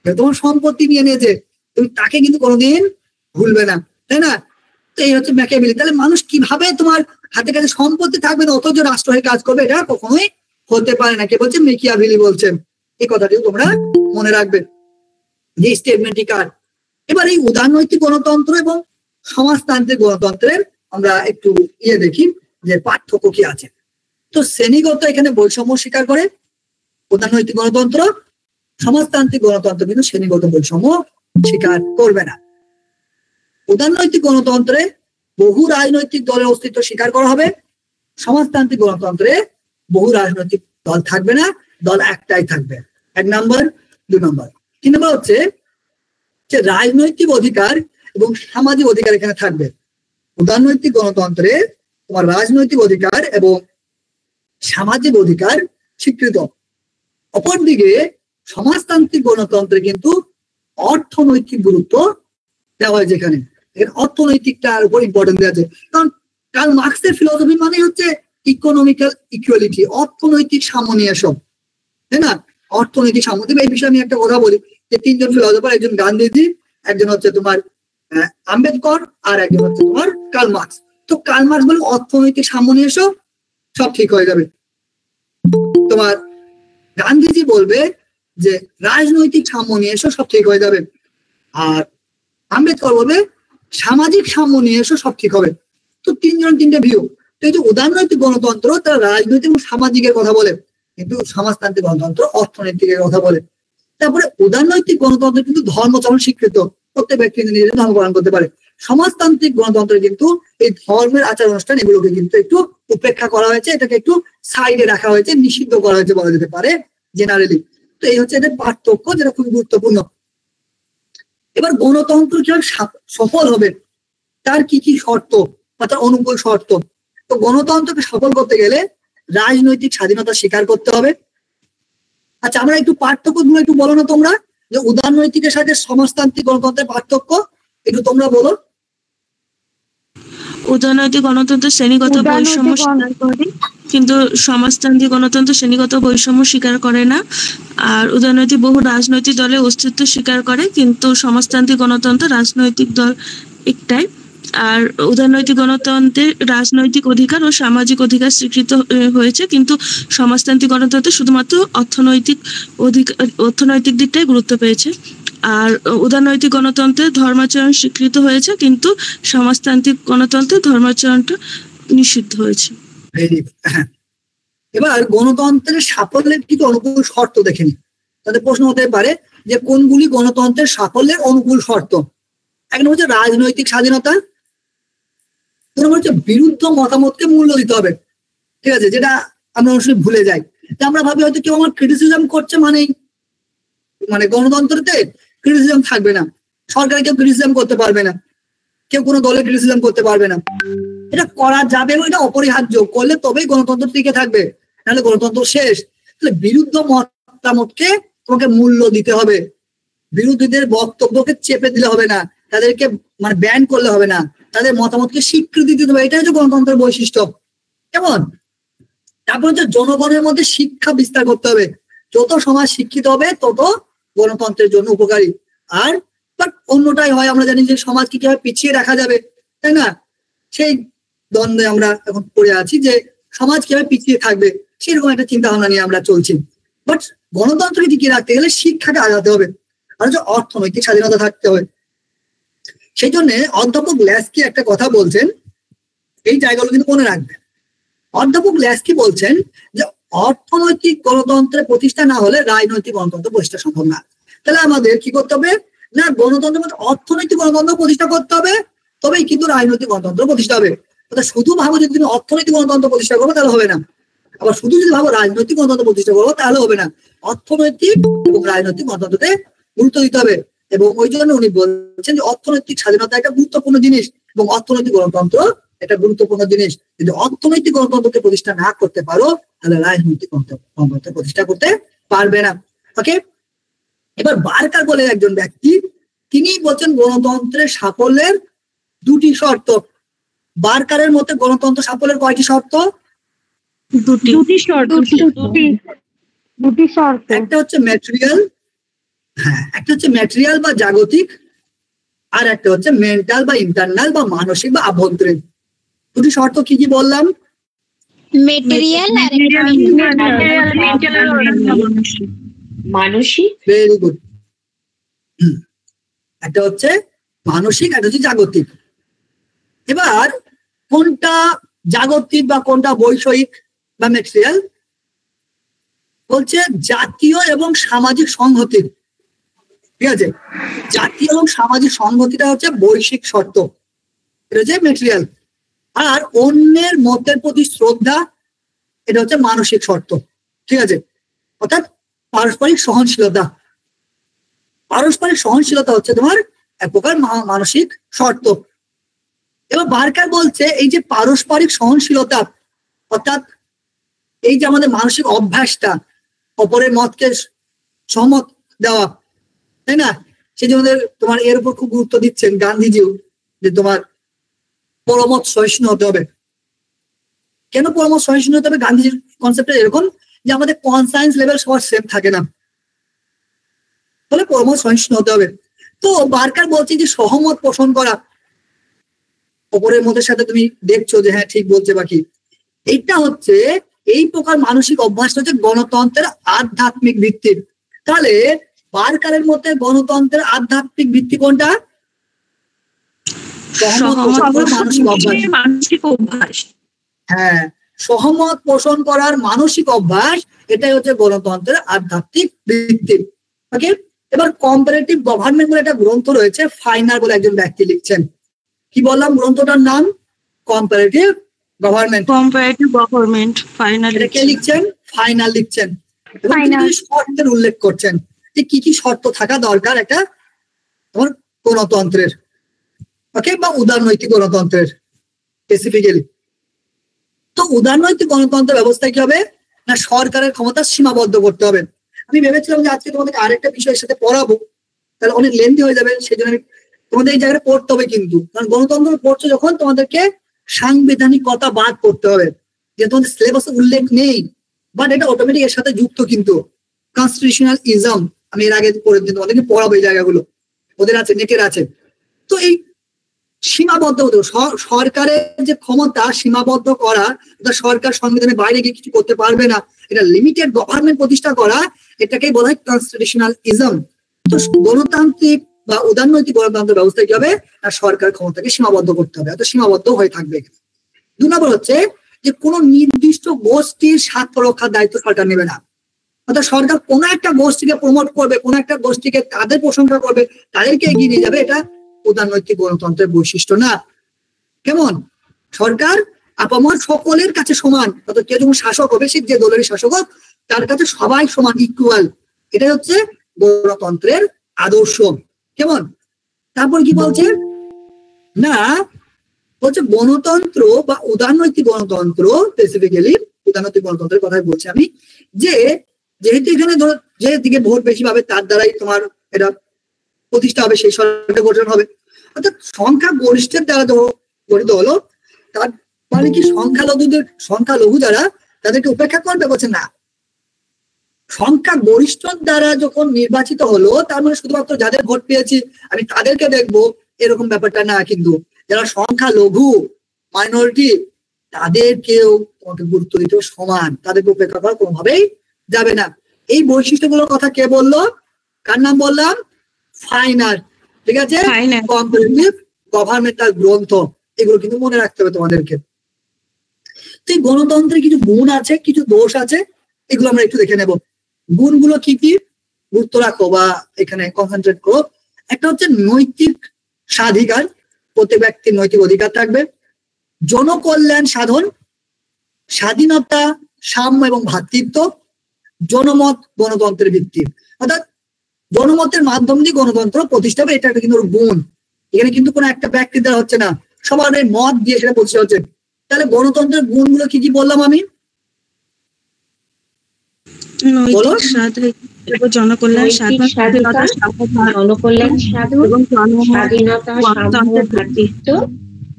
Speaker 1: তোমার সম্পত্তি নিয়ে নিয়েছে, তুমি তাকে কিন্তু কোনোদিন ভুলবে না, তাই না? তো এই হচ্ছে ম্যাকিয়াভেলি। তাহলে মানুষ কিভাবে তোমার হাতে কাছে সম্পত্তি থাকবে না অথচ রাষ্ট্র হয়ে কাজ করবে, এটা কখনোই হতে পারে না। কে বলছে? মেকিয়াভেলি বলছেন। এই কথাটিও তোমরা মনে রাখবে যে স্টেটমেন্টটি কার। এবার এই উদারনৈতিক গণতন্ত্র এবং সমাজতান্ত্রিক গণতন্ত্রের আমরা একটু দেখি যে পার্থক্য কি আছে। তো শ্রেণীগত এখানে বৈষম্য স্বীকার করে উদারনৈতিক গণতন্ত্র, সমাজতান্ত্রিক গণতন্ত্র কিন্তু শ্রেণীগত বৈষম্য স্বীকার করবে না। উদারনৈতিক গণতন্ত্রে বহু রাজনৈতিক দলের অস্তিত্ব স্বীকার করা হবে, সমাজতান্ত্রিক গণতন্ত্রে বহু রাজনৈতিক দল থাকবে না, দল একটাই থাকবে। 1 নম্বর। 2 নম্বর। 3 নম্বর হচ্ছে যে রাজনৈতিক অধিকার এবং সামাজিক অধিকার এখানে থাকবে। উদারনৈতিক গণতন্ত্রে তোমার রাজনৈতিক অধিকার এবং সামাজিক অধিকার স্বীকৃত। অপরদিকে সমাজতান্ত্রিক গণতন্ত্রে কিন্তু অর্থনৈতিক গুরুত্ব দেওয়া হয়, যেখানে অর্থনৈতিকটার উপর ইম্পর্টেন্স দেওয়া আছে। কারণ কার্ল মার্কসের ফিলোসফি মানে হচ্ছে ইকোনমিক্যাল ইকুয়ালিটি, অর্থনৈতিক সামঞ্জস্য, তাই না? অর্থনৈতিক সামঞ্জস্য। এই বিষয়ে আমি একটা কথা বলি যে 3 জন ফিলোসফার, একজন গান্ধীজি, একজন হচ্ছে তোমার আম্বেদকর, আর একজন হচ্ছে তোমার কার্ল মার্কস। তো কার্ল মার্কস বলে অর্থনৈতিক সামঞ্জস্য সব ঠিক হয়ে যাবে। তোমার গান্ধীজি বলবে যে রাজনৈতিক সামঞ্জস্য সব ঠিক হয়ে যাবে, আর আম্বেদকর বলবে সামাজিক সামঞ্জস্য সব ঠিক হবে। তো 3 জন 3টে ভিউ। তো এই যে উদারনৈতিক গণতন্ত্র তারা রাজনৈতিক এবং সামাজিকের কথা বলে, কিন্তু সমাজতান্ত্রিক গণতন্ত্র অর্থনৈতিকের কথা বলে। তারপরে উদারনৈতিক গণতন্ত্র কিন্তু ধর্মচরণ স্বীকৃত, প্রত্যেক ব্যক্তি নিজের ধর্ম পালন করতে পারে। সমাজতান্ত্রিক গণতন্ত্রে কিন্তু এই ধর্মের আচার অনুষ্ঠান এগুলোকে কিন্তু একটু উপেক্ষা করা হয়েছে, এটাকে একটু সাইডে রাখা হয়েছে, নিষিদ্ধ করা হয়েছে বলা যেতে পারে জেনারেলি। তো এই হচ্ছে এদের পার্থক্য, যেটা খুব গুরুত্বপূর্ণ। এবার গণতন্ত্র কিভাবে সফল হবে, তার কি কি শর্ত বা তার অনুকূল শর্ত। তো গণতন্ত্রকে সফল করতে গেলে রাজনৈতিক স্বাধীনতা স্বীকার করতে হবে। আচ্ছা, আমরা একটু পার্থক্যগুলো একটু বলো না তোমরা, যে উদারনৈতিকের সাথে সমাজতান্ত্রিক গণতন্ত্রের পার্থক্য একটু তোমরা বলো।
Speaker 7: উদারনৈতিক গণতন্ত্র শ্রেণীগত বৈষম্য স্বীকার করে, কিন্তু সমাজতান্ত্রিক গণতন্ত্র শ্রেণীগত বৈষম্য স্বীকার করে না। আর উদারনৈতিক বহু রাজনৈতিক দলের অস্তিত্ব স্বীকার করে, কিন্তু সমাজতান্ত্রিক গণতন্ত্র রাজনৈতিক দল একটাই। আর উদারনৈতিক গণতন্ত্রের রাজনৈতিক অধিকার ও সামাজিক অধিকার স্বীকৃত হয়েছে, কিন্তু সমাজতান্ত্রিক গণতন্ত্র শুধুমাত্র অর্থনৈতিক দিকটাই গুরুত্ব পেয়েছে। আর উদারনৈতিক গণতন্ত্রে ধর্মাচরণ স্বীকৃত হয়েছে, কিন্তু সমাজতান্ত্রিক গণতন্ত্রে ধর্মাচরণটা নিষিদ্ধ হয়েছে।
Speaker 1: এবার গণতন্ত্রের সাফল্যের কিছু অনুকূল শর্ত দেখে নি। তাদের প্রশ্ন হতে পারে যে কোনগুলি গণতন্ত্রের সাফল্যের অনুকূল শর্ত। এক নম্বর হচ্ছে রাজনৈতিক স্বাধীনতা, 2 নম্বর হচ্ছে বিরুদ্ধ মতামতকে মূল্য দিতে হবে। ঠিক আছে, যেটা আমরা অবশ্যই ভুলে যাই। আমরা ভাবি হয়তো কেউ আমার ক্রিটিসিজম করছে মানে গণতন্ত্রতে ক্রিটিসিজম থাকবে না, সরকারে কেউ ক্রিটিসিজম করতে পারবে না, কেউ কোনো দলের ক্রিটিসিজম করতে পারবে না। এটা করা যাবে, এটা অপরিহার্য, করলে তবেই গণতন্ত্র টিকে থাকবে, নাহলে গণতন্ত্র শেষ। তাহলে বিরুদ্ধ মতামতকে তোমাকে মূল্য দিতে হবে। বিরোধীদের বক্তব্যকে চেপে দিলে হবে না, তাদেরকে মানে ব্যান করলে হবে না, তাদের মতামতকে স্বীকৃতি দিতে হবে। এটা হচ্ছে গণতন্ত্রের বৈশিষ্ট্য। কেমন? তারপর হচ্ছে জনগণের মধ্যে শিক্ষা বিস্তার করতে হবে। যত সমাজ শিক্ষিত হবে তত গণতন্ত্রের জন্য উপকারী। আর বাট অন্যটাই হয়, আমরা জানি যে সমাজকে কিভাবে পিছিয়ে রাখা যাবে, তাই না? সেই দ্বন্দ্বে আমরা এখন পড়ে আছি যে সমাজ কিভাবে পিছিয়ে থাকবে, সেরকম একটা চিন্তা ভাবনা নিয়ে আমরা চলছি। বাট গণতন্ত্রকে টিকিয়ে রাখতে গেলে শিক্ষাকে আগাতে হবে, আর হচ্ছে অর্থনৈতিক স্বাধীনতা থাকতে হবে। সেই জন্য অধ্যাপক ল্যাস্কি একটা কথা বলছেন, এই জায়গাগুলো কিন্তু মনে রাখবেন। অধ্যাপক ল্যাস্কি বলছেন যে অর্থনৈতিক গণতন্ত্রের প্রতিষ্ঠা না হলে রাজনৈতিক গণতন্ত্র প্রতিষ্ঠা সম্ভব না। তাহলে আমাদের কি করতে হবে না, গণতন্ত্রের মধ্যে অর্থনৈতিক গণতন্ত্র প্রতিষ্ঠা করতে হবে, তবেই কিন্তু রাজনৈতিক গণতন্ত্র প্রতিষ্ঠা হবে। শুধু ভাবো যদি তুমি অর্থনৈতিক গণতন্ত্র প্রতিষ্ঠা করবো তাহলে হবে না, আবার শুধু যদি ভাবো রাজনৈতিক গণতন্ত্র প্রতিষ্ঠা করবো তাহলে হবে না। অর্থনৈতিক এবং রাজনৈতিক গণতন্ত্রতে গুরুত্ব দিতে হবে। এবং ওই জন্য উনি বলছেন যে অর্থনৈতিক স্বাধীনতা একটা গুরুত্বপূর্ণ জিনিস এবং অর্থনৈতিক গণতন্ত্র একটা গুরুত্বপূর্ণ জিনিস। যদি অর্থনৈতিক গণতন্ত্রকে প্রতিষ্ঠা না করতে পারো তাহলে রাজনৈতিক গণতন্ত্র প্রতিষ্ঠা করতে পারবে না। ওকে, এবার বার্কার বলে একজন ব্যক্তি, তিনি বলছেন গণতন্ত্রের সাফল্যের দুটি শর্ত। বার্কারের মতে গণতন্ত্র সাফল্যের কয়টি শর্ত?
Speaker 7: দুটি শর্ত।
Speaker 1: একটা হচ্ছে ম্যাটেরিয়াল, হ্যাঁ, একটা হচ্ছে ম্যাটেরিয়াল বা জাগতিক, আর একটা হচ্ছে মেন্টাল বা ইন্টারনাল বা মানসিক বা আভ্যন্তরীণ। দুটি শর্ত কি কি বললাম?
Speaker 4: মেটেরিয়াল আর
Speaker 6: মানসিক।
Speaker 1: Very good. একটা হচ্ছে মানসিক, একটা হচ্ছে জাগতিক। এবার কোনটা জাগতিক বা কোনটা বৈষয়িক বা ম্যাটেরিয়াল? বলছে জাতীয় এবং সামাজিক সংহতি। ঠিক আছে, জাতীয় এবং সামাজিক সংহতিটা হচ্ছে বৈশ্বিক শর্ত, এটা হচ্ছে ম্যাটেরিয়াল। আর অন্যের মতের প্রতি শ্রদ্ধা, এটা হচ্ছে মানসিক শর্ত। ঠিক আছে, অর্থাৎ পারস্পরিক সহনশীলতা। পারস্পরিক সহনশীলতা হচ্ছে তোমার এক প্রকার মানসিক শর্ত। এবার বার্কার বলছে এই যে পারস্পরিক সহনশীলতা, অর্থাৎ এই যে আমাদের মানসিক অভ্যাসটা, অপরের মতকে সহমত দেওয়া, তাই না? সেই জন্য তোমার এর উপর খুব গুরুত্ব দিচ্ছেন গান্ধীজিও, যে তোমার পরমত সহিষ্ণু হতে হবে। কেন পরমত সহিষ্ণু হতে হবে? গান্ধীজির কনসেপ্টটা এরকম যে আমাদের কনসায়েন্স লেভেল সবার সেম থাকে না, তাহলে পরমত সহিষ্ণু হতে হবে। তো বার্কার বলছে যে সহমত পোষণ করা, অপরের মতের সাথে তুমি দেখছো যে হ্যাঁ ঠিক বলছে বাকি, এইটা হচ্ছে এই প্রকার মানসিক অভ্যাসটা হচ্ছে গণতন্ত্রের আধ্যাত্মিক ভিত্তি। তাহলে বার্কারের মতে গণতন্ত্রের আধ্যাত্মিক ভিত্তি কোনটা?
Speaker 7: মানসিক অভ্যাস।
Speaker 1: হ্যাঁ, সহমত পোষণ করার মানসিক অভ্যাস, এটাই হচ্ছে গণতন্ত্রের আধ্যাত্মিক ভিত্তি। ওকে, এবার কম্পারেটিভ গভর্নমেন্ট বলে একটা গ্রন্থ রয়েছে, ফাইনার বলে একজন ব্যক্তি লিখছেন। কি বললাম গ্রন্থটার নাম? Comparative government.
Speaker 7: Comparative government final.
Speaker 1: এটা কে লিখছেন? ফাইনাল লিখছেন। এবং তিনি শর্তের উল্লেখ করছেন যে কি কি শর্ত থাকা দরকার একটা তোমার গণতন্ত্রের, ওকে, বা উদারনৈতিক গণতন্ত্রের স্পেসিফিক্যালি। তো উদারনৈতিক গণতন্ত্র ব্যবস্থায় কি হবে না, সরকারের ক্ষমতা সীমাবদ্ধ করতে হবে। আমি ভেবেছিলাম যে আজকে তোমাদের আরেকটা বিষয়ের সাথে পড়াবো, তাহলে অনেক লেন্থি হয়ে যাবে, সেই জন্য তোমাদের এই জায়গাটা পড়তে হবে। কিন্তু কারণ গণতন্ত্র পড়ছো যখন, তোমাদেরকে সাংবিধানিকতা বাদ করতে হবে, যে তোমাদের সিলেবাসে উল্লেখ নেই, বাট এটা অটোমেটিক এর সাথে যুক্ত। কিন্তু কনস্টিটিউশনাল ইজম আমি এর আগে পড়ে দিন, তোমাদেরকে পড়াবো এই জায়গাগুলো, ওদের আছে, নেটের আছে। তো এই সীমাবদ্ধ হতে, সরকারের যে ক্ষমতা সীমাবদ্ধ করা, সরকার সংবিধানের বাইরে গিয়ে কিছু করতে পারবে না, এটা লিমিটেড গভর্নমেন্ট প্রতিষ্ঠা করা, এটাকেই বলা হয় কনস্টিটিউশনাল ইজম। তো গণতান্ত্রিক বা উদারনৈতিক গণতন্ত্র ব্যবস্থা কি হবে না, সরকার ক্ষমতাকে সীমাবদ্ধ করতে হবে, অর্থাৎ সীমাবদ্ধ হয়ে থাকবে। 2 নম্বর হচ্ছে যে কোন নির্দিষ্ট গোষ্ঠীর স্বার্থ রক্ষার দায়িত্ব সরকার নেবে না। অর্থাৎ সরকার কোন একটা গোষ্ঠীকে প্রমোট করবে, কোন একটা গোষ্ঠীকে তাদের প্রশংসা করবে, তাদেরকে এগিয়ে নিয়ে যাবে, এটা উদারনৈতিক গণতন্ত্রের বৈশিষ্ট্য না। কেমন? সরকার আপামর সকলের কাছে সমান, অর্থাৎ কেউ যখন শাসক হবে, সে যে দলেরই শাসক হোক, তার কাছে সবাই সমান, ইকুয়াল। এটাই হচ্ছে গণতন্ত্রের আদর্শ। কেমন? তারপর কি বলছে না, বলছে গণতন্ত্র বা উদারনৈতিক গণতন্ত্র, স্পেসিফিক্যালি উদারনৈতিক গণতন্ত্রের কথাই বলছি আমি, যে যেহেতু এখানে ধরো যে দিকে ভোট বেশি পাবে তার দ্বারাই তোমার এটা প্রতিষ্ঠা হবে, সেই সরকার গঠন হবে। অর্থাৎ সংখ্যা গরিষ্ঠের দ্বারা গঠিত হলো, তার মানে কি সংখ্যালঘু যারা তাদেরকে উপেক্ষা করবে? বলছে না, সংখ্যা গরিষ্ঠ দ্বারা যখন নির্বাচিত হলো তার মানে শুধুমাত্র যাদের ভোট পেয়েছি আমি তাদেরকে দেখবো, এরকম ব্যাপারটা না। কিন্তু যারা সংখ্যালঘু মাইনরিটি তাদেরকেও তোমাকে গুরুত্ব দিতে সমান, তাদেরকে উপেক্ষা করা কোনোভাবেই যাবে না। এই বৈশিষ্ট্যগুলোর কথা কে বললো? কার নাম বললাম? ফাইনার। ঠিক আছে, কম্পারেটিভ গভর্নমেন্টাল গ্রন্থ। এগুলো কিন্তু মনে রাখতে হবে তোমাদেরকে। তো এই গণতন্ত্রের কিছু গুণ আছে, কিছু দোষ আছে, এগুলো আমরা একটু দেখে নেব। গুণগুলো কি কি গুরুত্ব রাখো বা এখানে কনসেন্ট্রেট করো। একটা হচ্ছে নৈতিক স্বাধিকার, প্রত্যেক ব্যক্তির নৈতিক অধিকার থাকবে। জনকল্যাণ সাধন, স্বাধীনতা, সাম্য এবং ভ্রাতৃত্ব, জনমত গণতন্ত্রের ভিত্তি। অর্থাৎ জনমতের মাধ্যম দিয়ে গণতন্ত্র প্রতিষ্ঠা হবে, এটা একটা কিন্তু গুণ। এখানে কিন্তু কোনো একটা ব্যক্তির দ্বারা হচ্ছে না, সবার মত দিয়ে সেটা প্রতিষ্ঠা হচ্ছে। তাহলে গণতন্ত্রের গুণগুলো কি কি বললাম আমি?
Speaker 7: জনকল্যাণ সাধন, স্বাধীনতা,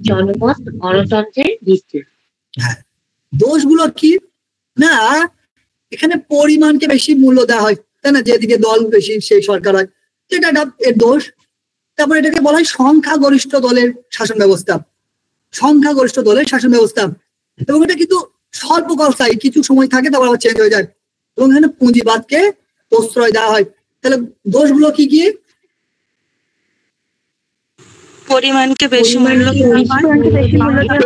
Speaker 6: জনমত গণতন্ত্রের ভিত্তি।
Speaker 1: হ্যাঁ, দোষগুলো কি না, এখানে পরিমাণকে বেশি মূল্য দেওয়া হয়, তাই না? যেদিকে দল বেশি সেই সরকার হয়, এটা এর দোষ। তারপর এটাকে বলা হয় সংখ্যাগরিষ্ঠ দলের শাসন ব্যবস্থা, সংখ্যাগরিষ্ঠ দলের শাসন ব্যবস্থা। এবং এটা কিন্তু স্বল্পকাল স্থায়ী, কিছু সময় থাকে তারপর আবার চেঞ্জ হয়ে যায়। এবং এখানে পুঁজিবাদকে প্রশ্রয় দেওয়া হয়। তাহলে দোষগুলো কি কি?
Speaker 7: পরিমাণকে বেশি মূল্য দেওয়া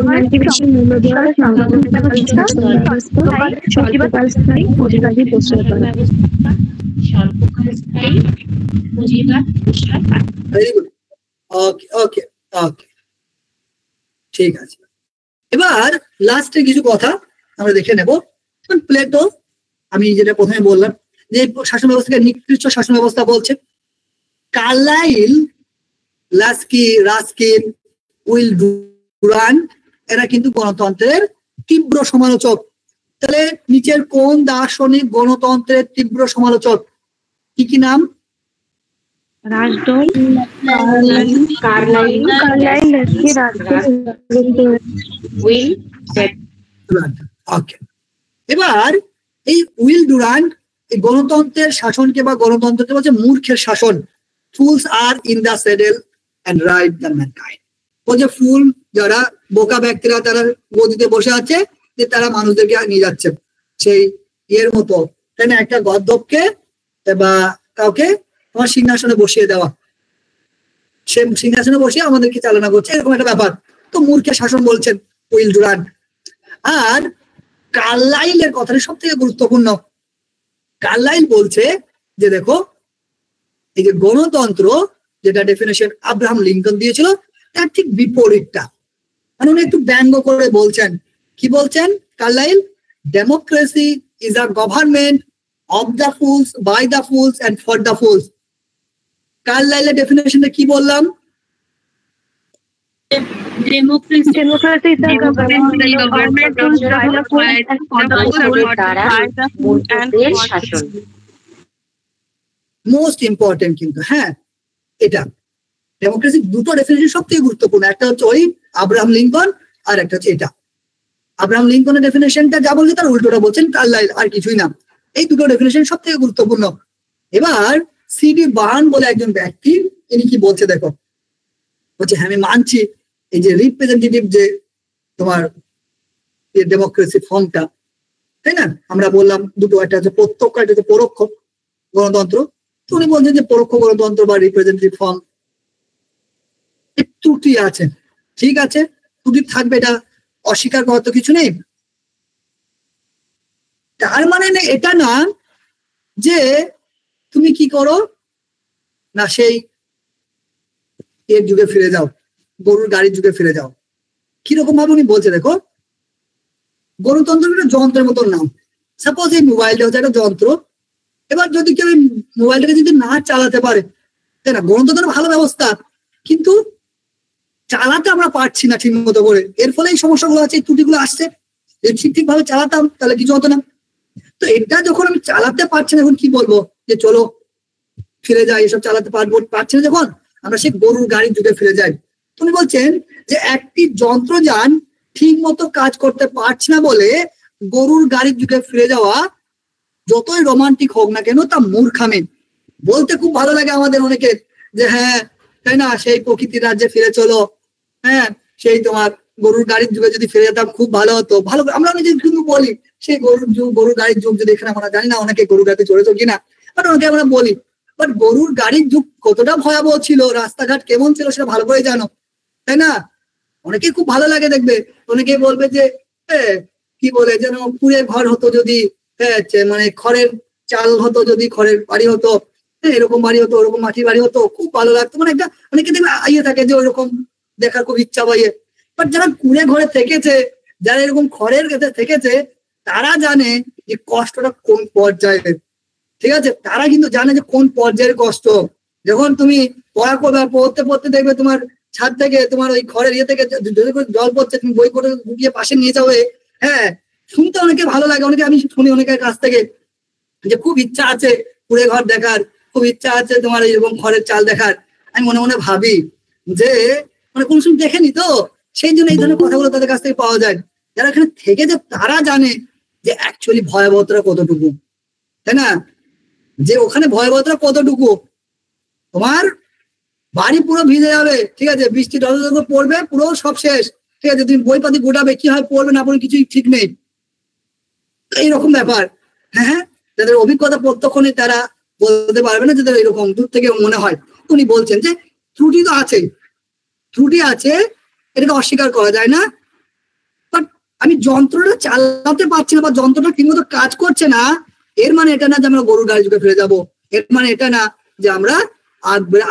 Speaker 7: হয়,
Speaker 1: ঠিক আছে। এবার লাস্টে কিছু কথা আমরা দেখে নেব। প্লেটো, আমি যেটা প্রথমে বললাম যে শাসন ব্যবস্থাকে নিকৃষ্ট শাসন ব্যবস্থা বলছে। কার্লাইল, রাস্কিন, উইল ডুরান্ট এরা কিন্তু গণতন্ত্রের তীব্র সমালোচক। তাহলে নিচের কোন দার্শনিক গণতন্ত্রের তীব্র সমালোচক? কি কি নাম? এবার এই উইল ডুরান্ট এই গণতন্ত্রের শাসনকে বা গণতন্ত্রকে বলছে মূর্খের শাসন। Fools are in the saddle and ride the mankind. বলছে ফুল যারা বোকা ব্যক্তিরা তারা গদিতে বসে আছে, যে তারা মানুষদেরকে নিয়ে যাচ্ছে সেই এর মতো, তাই না? একটা গর্দভকে বা কাউকে তোমার সিংহাসনে বসিয়ে দেওয়া, সে সিংহাসনে বসিয়ে আমাদেরকে চালনা করছে, এরকম একটা ব্যাপার। তো মূর্খের শাসন বলছেন উইল ডুরান্ট। আর কার্লাইলের কথাটা সব থেকে গুরুত্বপূর্ণ। কার্লাইল বলছে যে দেখো, এই যে গণতন্ত্র যেটা ডেফিনেশন আব্রাহাম লিঙ্কন দিয়েছিল তার ঠিক বিপরীতটা। মানে উনি একটু ব্যঙ্গ করে বলছেন। কি বলছেন Carlyle? Democracy is a government of the fools, by the fools and for the fools. কার্লাইলের ডেফিনেশনটা কি বললাম?
Speaker 2: Democracy is the government ruled by the full and for the full and শাসন।
Speaker 1: মোস্ট ইম্পর্টেন্ট কিন্তু, হ্যাঁ, এটা ডেমোক্রেসি দুটো definition সব থেকে গুরুত্বপূর্ণ। একটা হচ্ছে ওই আব্রাহাম লিঙ্কন, আর একটা হচ্ছে এটা। আব্রাহাম লিঙ্কনের ডেফিনেশনটা যা বলছে তার উল্টোটা বলছেন কার্লাইল, আর কিছুই না। এই দুটো ডেফিনেশন সব থেকে গুরুত্বপূর্ণ। এবার সিডি বার্ন বলে একজন ব্যক্তি, ইনি কি বলছে দেখো, বলছে হ্যাঁ আমি মানছি এই যে রিপ্রেজেন্টেটিভ যে তোমার ডেমোক্রেসি ফর্মটা, তাই না? আমরা বললাম দুটো, একটা হচ্ছে প্রত্যক্ষ, একটা হচ্ছে পরোক্ষ গণতন্ত্র। তো উনি বলছেন যে পরোক্ষ গণতন্ত্র বা রিপ্রেজেন্টেটিভ ফর্ম ত্রুটি আছে। ঠিক আছে, ত্রুটি থাকবে, এটা অস্বীকার করার তো কিছু নেই। তার মানে এটা না যে তুমি কি করো না সেই এর যুগে ফিরে যাও, গরুর গাড়ির যুগে ফিরে যাও। কিরকম ভাবে উনি বলছে দেখো, গণতন্ত্র একটা যন্ত্রের মতন নাম। সাপোজ এই মোবাইলটা হচ্ছে একটা যন্ত্র। এবার যদি কেউ মোবাইলটাকে যদি না চালাতে পারে, তাই না? গণতন্ত্রের ভালো ব্যবস্থা, কিন্তু চালাতে আমরা পারছি না ঠিক মতো করে, এর ফলে এই সমস্যাগুলো আছে, এই ত্রুটিগুলো আসছে। ঠিক ভাবে চালাতাম তাহলে কিছু হতো না। তো এটা যখন আমি চালাতে পারছি না, এখন কি বলবো যে চলো ফিরে যাই, এসব চালাতে পারছি না যখন, আমরা সেই গরুর গাড়ির যুগে ফিরে যাই। তুমি বলছেন যে একটি যন্ত্রযান ঠিক মতো কাজ করতে পারছে না বলে গরুর গাড়ির যুগে ফিরে যাওয়া যতই রোমান্টিক হোক না কেন তা মূর্খামি। বলতে খুব ভালো লাগে আমাদের অনেকের যে হ্যাঁ তাই না, সেই প্রকৃতির রাজ্যে ফিরে চলো, হ্যাঁ সেই তোমার গরুর গাড়ির যুগে যদি ফিরে যেতাম খুব ভালো হতো। ভালো আমরা অনেকে কিন্তু বলি সেই গরুর গাড়ির যুগ যদি এখানে আমরা জানি না অনেকে গরুর গাড়িতে চড়েছো কিনা, বাট অনেকে আমরা বলি। বাট গরুর গাড়ির যুগ কতটা ভয়াবহ ছিল, রাস্তাঘাট কেমন ছিল সেটা ভালো করে জানো, তাই না? অনেকে খুব ভালো লাগে দেখবে, অনেকে বলবে যে কি বলে যেন কুড়ের ঘর হতো যদি, মানে খড়ের চাল হতো যদি, খড়ের বাড়ি হতো, এরকম বাড়ি হতো, ওরকম মাটির বাড়ি হতো, খুব ভালো লাগতো। মানে একটা অনেকে দেখবে ইয়ে থাকে যে ওইরকম দেখার খুব ইচ্ছা পাইয়ে। বাট যারা কুড়ে ঘরে থেকেছে, যারা এরকম খড়ের কাছে থেকেছে, তারা জানে যে কষ্টটা কোন পর্যায়ের, ঠিক আছে? তারা কিন্তু জানে যে কোন পর্যায়ের কষ্ট। যখন তুমি পড়া করবে, পড়তে পড়তে দেখবে তোমার ছাদ থেকে তোমার ওই খড়ের ইয়ে থেকে জল পড়ছে, তুমি বই করে ঢুকিয়ে পাশে নিয়ে যাবে, হ্যাঁ শুনতে অনেকে ভালো লাগে। অনেকে আমি শুনি অনেকের কাছ থেকে যে খুব ইচ্ছা আছে কুড়ে ঘর দেখার, খুব ইচ্ছা আছে তোমার এইরকম খড়ের চাল দেখার। আমি মনে মনে ভাবি যে মানে কোন সময় দেখেনি তো, সেই জন্য এই ধরনের কথাগুলো তাদের কাছ থেকে পাওয়া যায়। যারা এখানে থেকে যে তারা জানে যে অ্যাকচুয়ালি ভয়াবহতা কতটুকু, তাই না? যে ওখানে ভয়াবহতা কতটুকু, তোমার বাড়ি পুরো ভিজে যাবে, ঠিক আছে, বৃষ্টি ডল পড়বে, পুরো সব শেষ, ঠিক আছে, তুমি বই পাতি গোটাবে, কি হয় পড়বে না পড়বে কিছুই ঠিক নেই, এইরকম ব্যাপার। হ্যাঁ, যাদের অভিজ্ঞতা প্রত্যক্ষ নেই তারা বলতে পারবে না, যাদের এরকম দূর থেকে মনে হয়। উনি বলছেন যে ত্রুটি তো আছে, ত্রুটি আছে, এটাকে অস্বীকার করা যায় না। বাট আমি যন্ত্রটা চালাতে পারছি না বা যন্ত্রটা ঠিকমতো কাজ করছে না, এর মানে এটা না যে আমরা গরুর গাড়ি যুগে ফিরে যাবো, এর মানে এটা না যে আমরা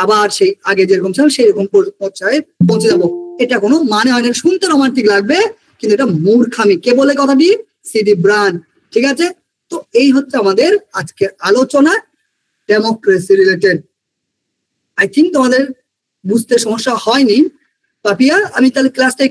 Speaker 1: আবার সেই আগে যেরকম ছিলাম সেই রকম পর্যায়ে পৌঁছে যাবো। এটা কোনো মানে হয় না। শুনতে রোমান্টিক লাগবে কিন্তু এটা মূর্খামি। কে বলে কথাটি? CD bran. ঠিক আছে, তো এই হচ্ছে আমাদের আজকের আলোচনা ডেমোক্রেসি রিলেটেড। আই থিঙ্ক তোমাদের বুঝতে সমস্যা হয়নি পাপিয়া। আমি তাহলে ক্লাসটা